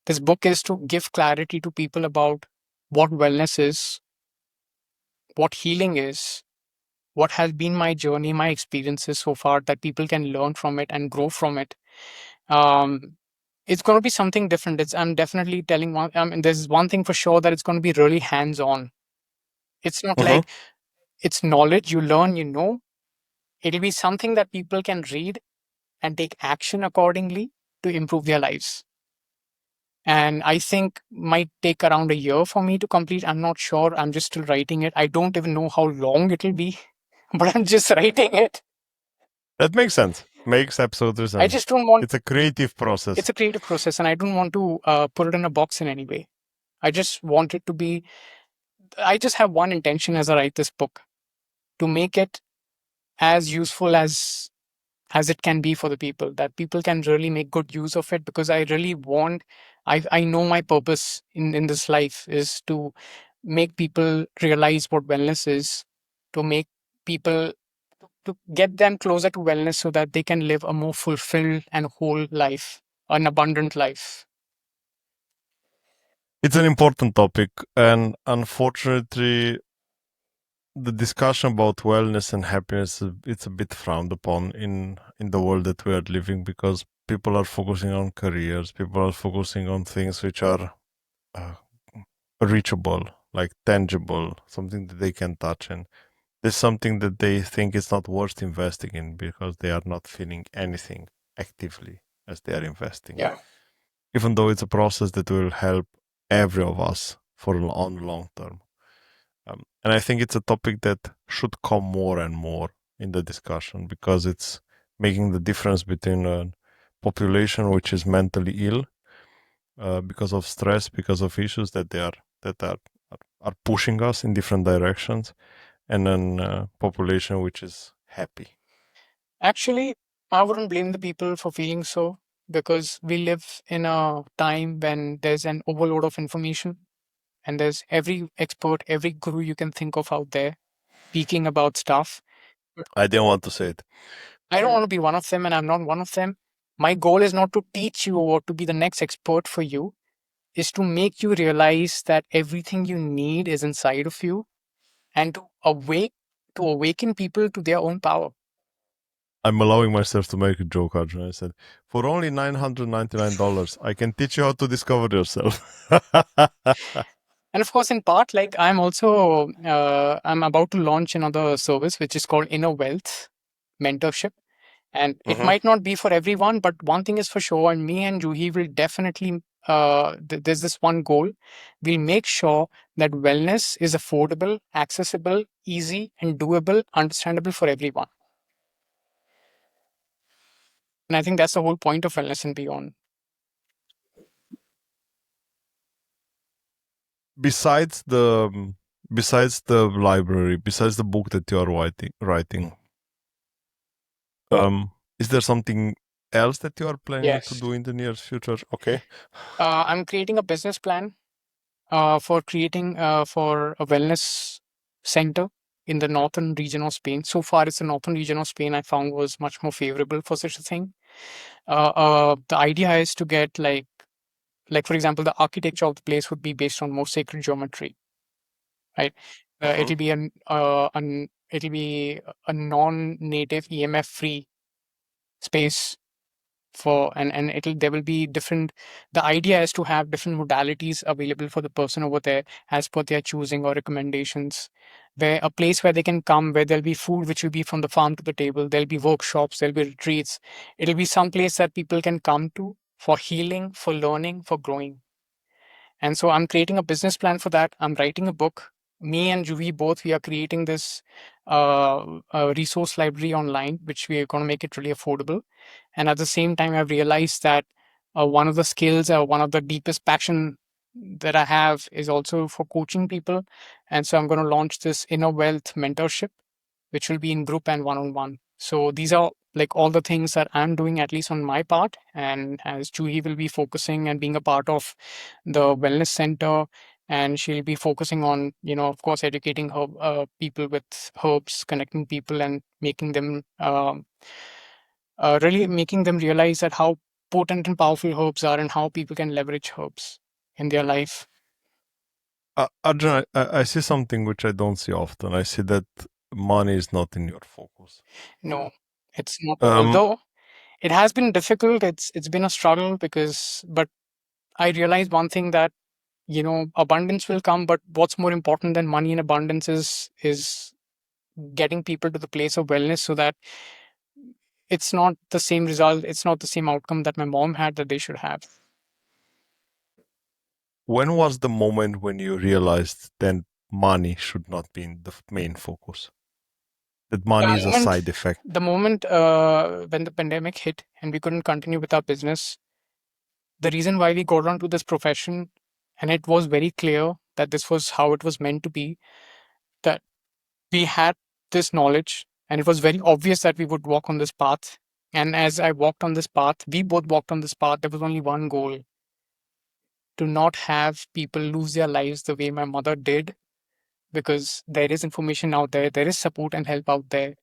This book is to give clarity to people about what wellness is, what healing is, what has been my journey, my experiences so far, that people can learn from it and grow from it. Um, it's going to be something different. I'm definitely telling one. I mean, there's one thing for sure that it's going to be really hands on. It's not Mhm. like it's knowledge you learn, It'll be something that people can read and take action accordingly to improve their lives. And I think might take around a year for me to complete. I'm not sure. I'm just still writing it. I don't even know how long it'll be, but I'm just writing it. That makes sense. Makes absolutely I sense. just don't want. It's a creative It's process. a creative process, and I don't want to put it in a box in any way. I just want it to be. I just have one intention as I write this book, to make it as useful as it can be for the people, that people can really make good use of it, because I really want. I know my purpose in this life is to make people realize what wellness is, to make people, to get them closer to wellness so that they can live a more fulfilled and whole life, an abundant life. It's an important topic, and unfortunately, the discussion about wellness and happiness it's a bit frowned upon in the world that we are living, because people are focusing on careers, people are focusing on things which are uh, reachable, like tangible, something that they can touch, and there's something that they think is not worth investing in because they are not feeling anything actively as they are investing, Yeah. even though it's a process that will help every of us for on long term. And I think it's a topic that should come more and more in the discussion because it's making the difference between a population which is mentally ill because of stress, because of issues that are pushing us in different directions, and then population which is happy. Actually, I wouldn't blame the people for feeling so because we live in a time when there's an overload of information and there's every expert, every guru you can think of out there speaking about stuff. But I didn't want to say it. I don't want to be one of them, and I'm not one of them. My goal is not to teach you or to be the next expert for you, is to make you realize that everything you need is inside of you and to awaken people to their own power. I'm allowing myself to make a joke, Arjun. I said, for only $999, I can teach you how to discover yourself. And of course, in part, like I'm about to launch another service which is called Inner Wealth Mentorship. And it Mhm. might not be for everyone, but one thing is for sure, and me and Juhi will definitely, there's this one goal. We'll make sure that wellness is affordable, accessible, easy, and doable, understandable for everyone. And I think that's the whole point of wellness and beyond. besides the besides the library, besides the book that you are writing, is there something else that you are planning to Yes. do in the near future? Okay. I'm creating a business plan for creating for a wellness center in the northern region of Spain. So far, it's the northern region of Spain I found was much more favorable for such a thing. The idea is to get like for example, the architecture of the place would be based on more sacred geometry, right? Mhm. It'll be a non-native EMF free space for and it'll there will be different, the idea is to have different modalities available for the person over there as per their choosing or recommendations, where a place where they can come, where there'll be food which will be from the farm to the table, there'll be workshops, there'll be retreats. It'll be some place that people can come to for healing, for learning, for growing. And so I'm creating a business plan for that. I'm writing a book. Me and Juhi both, we are creating this resource library online, which we are going to make it really affordable. And at the same time, I've realized that one of the skills or one of the deepest passion that I have is also for coaching people. And so I'm going to launch this inner wealth mentorship, which will be in group and one on one. So these are like all the things that I'm doing, at least on my part. And as Juhi will be focusing and being a part of the wellness center, and she'll be focusing on, of course, educating her people with herbs, connecting people, and making them really making them realize that how potent and powerful herbs are and how people can leverage herbs in their life. Arjun, I see something which I don't see often. I see that money is not in your focus. No, it's not. Um, Although it has been difficult, it's been a struggle but I realized one thing that abundance will come, but what's more important than money in abundance is getting people to the place of wellness so that it's not the same result, it's not the same outcome that my mom had that they should have. when was the moment when you realized that money should not be in the main focus? That money The is a moment, side effect. when the pandemic hit and we couldn't continue with our business, the reason why we got onto this profession, and it was very clear that this was how it was meant to be, that we had this knowledge and it was very obvious that we would walk on this path. And as I walked on this path, we both walked on this path, there was only one goal: to not have people lose their lives the way my mother did, because there is information out there, there is support and help out there.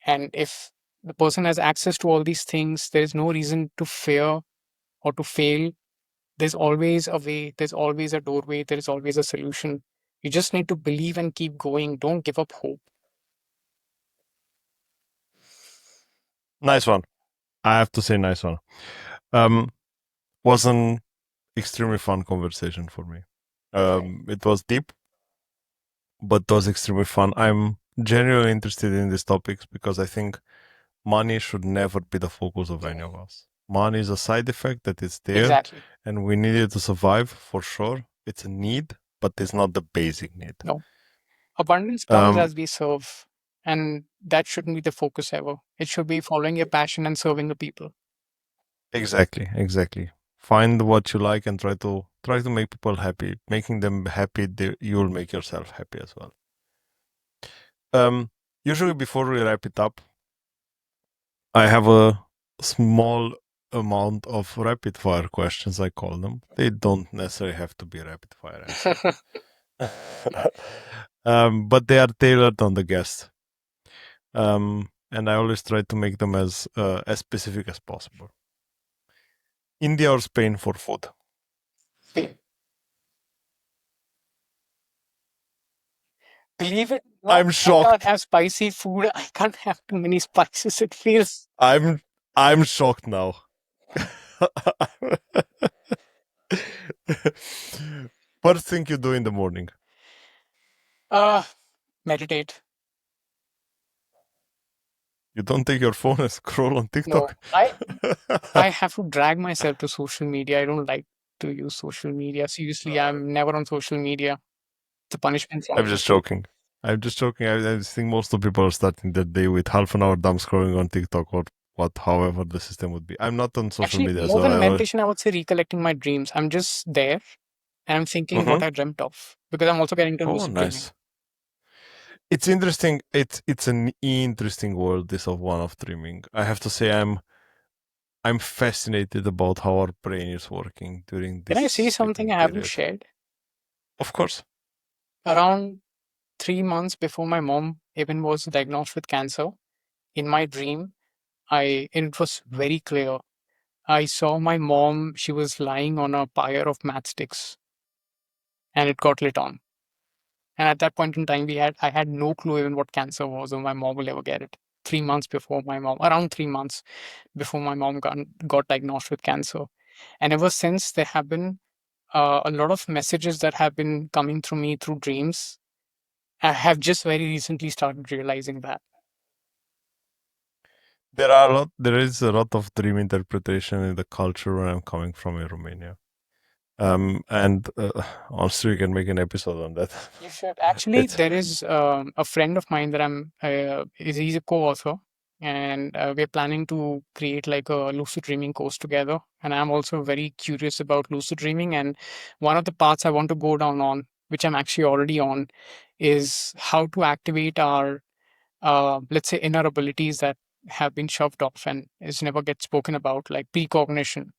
And if the person has access to all these things, there is no reason to fear or to fail. There's always a way, there's always a doorway, there is always a solution. You just need to believe and keep going. Don't give up hope. Nice one. I have to say, nice one. Um, was an extremely fun conversation for me. It was deep, but it was extremely fun. I'm genuinely interested in these topics because I think money should never be the focus of any No, of us. Money is a side effect that is there, exactly. and we need it to survive for sure. It's a need, but it's not the basic need. No. Abundance comes Um, as we serve. And that shouldn't be the focus ever. It should be following your passion and serving the people. Exactly, exactly. Find what you like and try to make people happy. Making them happy, you'll make yourself happy as well. Um, Usually before we wrap it up, I have a small amount of rapid fire questions. I call them. They don't necessarily have to be rapid fire answers, but they are tailored on the guest. And I always try to make them as specific as possible. India or Spain for food? Believe it or not, I'm I can't shocked. have spicy food. I can't have too many spices. It feels. I'm I'm shocked now. First thing you do in the morning. Uh, meditate. You don't take your phone and scroll on No, TikTok. I have to drag myself to social media. I don't like to use social media. Seriously, I'm never on social media. It's a punishment for I'm me. just joking. I'm just joking. I think most of the people are starting their day with half an hour dumb scrolling on TikTok or however the system would be. I'm not on social Actually, media, more so than I. meditation, I would say recollecting my dreams. I'm just there and I'm thinking Mhm. what I dreamt of because I'm also getting into Oh, lucid dreaming. nice. It's interesting. It's an interesting world. This of one of dreaming. I have to say, I'm fascinated about how our brain is working during Can this I say sleeping something I haven't period. shared? Of course. Around 3 months before my mom even was diagnosed with cancer, in my dream, it was very clear. I saw my mom, she was lying on a pyre of matchsticks and it got lit on. And at that point in time, I had no clue even what cancer was or my mom will ever get it. 3 months before my mom, around 3 months before my mom got diagnosed with cancer. And ever since, there have been a lot of messages that have been coming through me through dreams. I have just very recently started realizing that. There is a lot of dream interpretation in the culture where I'm coming from in Romania. And honestly, we can make an episode on that. You should. Actually, It's there is a friend of mine that he's a co-author, and we're planning to create like a lucid dreaming course together. And I'm also very curious about lucid dreaming. And one of the paths I want to go down on, which I'm actually already on, is how to activate our, let's say, inner abilities that have been shoved off and is never get spoken about, like precognition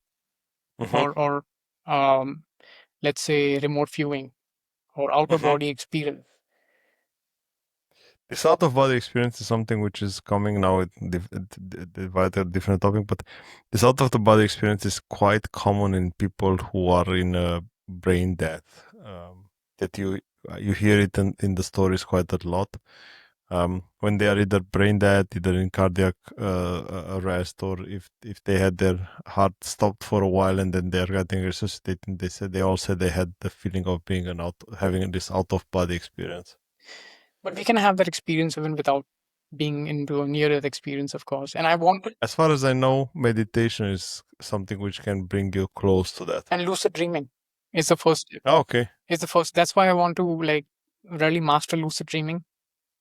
Mhm, or um, let's say remote viewing or outer mhm. body experience. This out of body experience is something which is coming now with divided different topic, but this out of the body experience is quite common in people who are in a brain death. That you hear it in the stories quite a lot. When they are either brain dead, either in cardiac arrest, or if they had their heart stopped for a while and then they're getting resuscitated, they all said they had the feeling of being having this out of body experience. But we can have that experience even without being into a near death experience, of course. And I want to, As far as I know, meditation is something which can bring you close to that. and lucid dreaming is the first, Oh, okay. is the first. That's why I want to like really master lucid dreaming.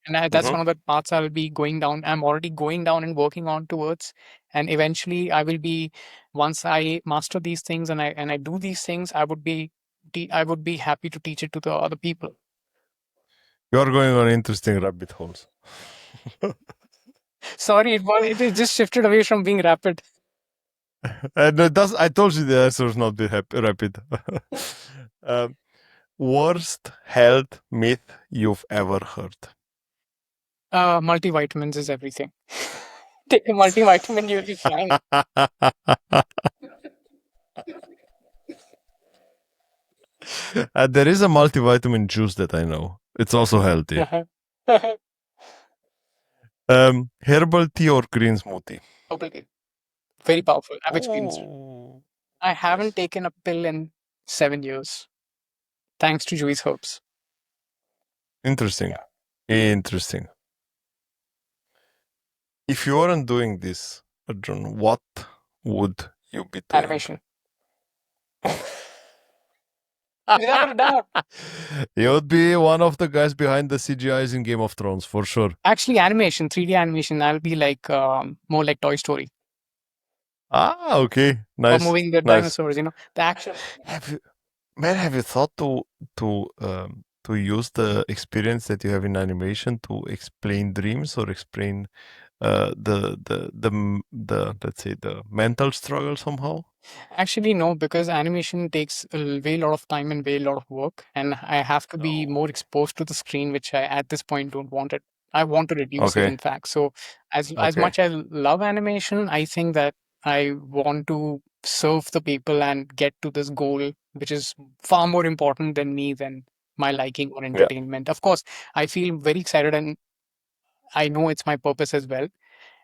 And that's Mm-hmm. one of the paths I'll be going down. I'm already going down and working on towards. And eventually I will be, once I master these things and I do these things, I would be happy to teach it to the other people. You are going on interesting rabbit holes. Sorry, it just shifted away from being rapid. And it does. I told you the answer is not be rapid. um, Worst health myth you've ever heard. Multivitamins is everything. Take a multivitamin, you'll be fine. There is a multivitamin juice that I know. It's also healthy. Herbal tea or green smoothie? Obligate. Very powerful. I've experienced it. Oh, I haven't nice. taken a pill in 7 years, thanks to Juhi's herbs. Interesting. Yeah. Interesting. If you weren't doing this, Arjun, what would you be doing? Animation. Without a doubt. You would be one of the guys behind the CGIs in Game of Thrones for sure. Actually, animation, 3D animation, I'll be like more like Toy Story Ah, okay, or nice, moving the nice. dinosaurs. The action. Have you, man, have you thought to use the experience that you have in animation to explain dreams or explain the let's say the mental struggle somehow? Actually, no, because animation takes a way lot of time and way lot of work, and I have to be Oh, more exposed to the screen, which I at this point don't want it. I want to reduce it, okay, in fact. So, as okay. much as I love animation, I think that I want to serve the people and get to this goal, which is far more important than me than my liking or Yeah. entertainment. Of course, I feel very excited, and I know it's my purpose as well.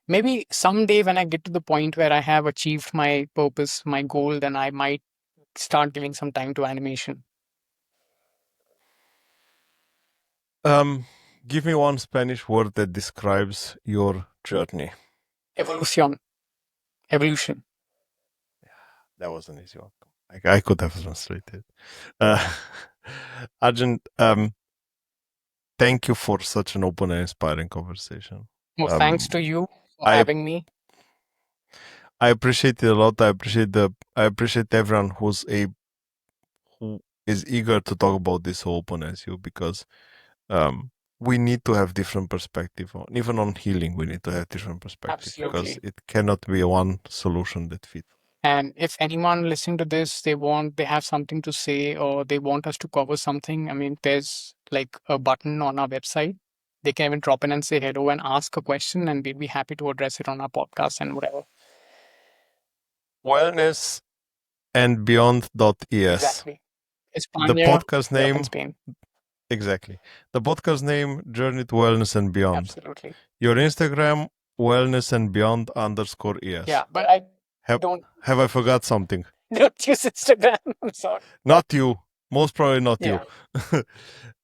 Maybe someday when I get to the point where I have achieved my purpose, my goal, then I might start giving some time to animation. Um, Give me one Spanish word that describes your journey. Evolution. Evolution. That was an easy one. I could have translated. Uh, Arjun, thank you for such an open and inspiring conversation. Well, thanks Um, to you for I having me. I appreciate it a lot. I appreciate everyone who is eager to talk about this so open as you because we need to have different perspective on even on healing. We need to have different perspective because Absolutely. it cannot be one solution that fits. And if anyone listening to this, they have something to say or they want us to cover something, I mean, there's like a button on our website. They can even drop in and say hello and ask a question, and we'd be happy to address it on our podcast and whatever. Wellness and beyond.es. Exactly. The España, podcast Europe, and name, Spain. exactly. The podcast name, Journey to Wellness and Beyond. Absolutely. Your Instagram, wellness and beyond underscore es. Yeah, but I Have, don't have I forgot something? don't use Instagram. I'm sorry. Not you. Most probably not you.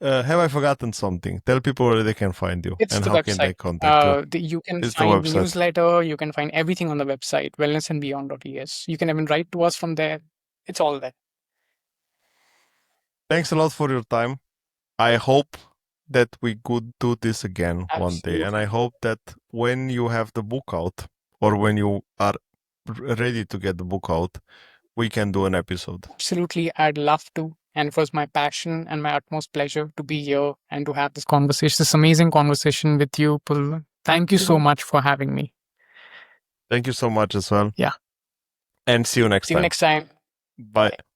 Yeah, Have I forgotten something? Tell people where they can find you it's and the how can website. they contact you. You can It's the find website. newsletter. You can find everything on the website, wellnessandbeyond.es. You can even write to us from there. It's all there. Thanks a lot for your time. I hope that we could do this again one day. And I Absolutely. hope that when you have the book out or when you are ready to get the book out, we can do an episode. Absolutely. I'd love to. And it was my passion and my utmost pleasure to be here and to have this conversation, this amazing conversation with you, Pul. Thank you so much for having me. Thank you so much as well. Yeah. And see you next See you time. next time. Bye. Bye.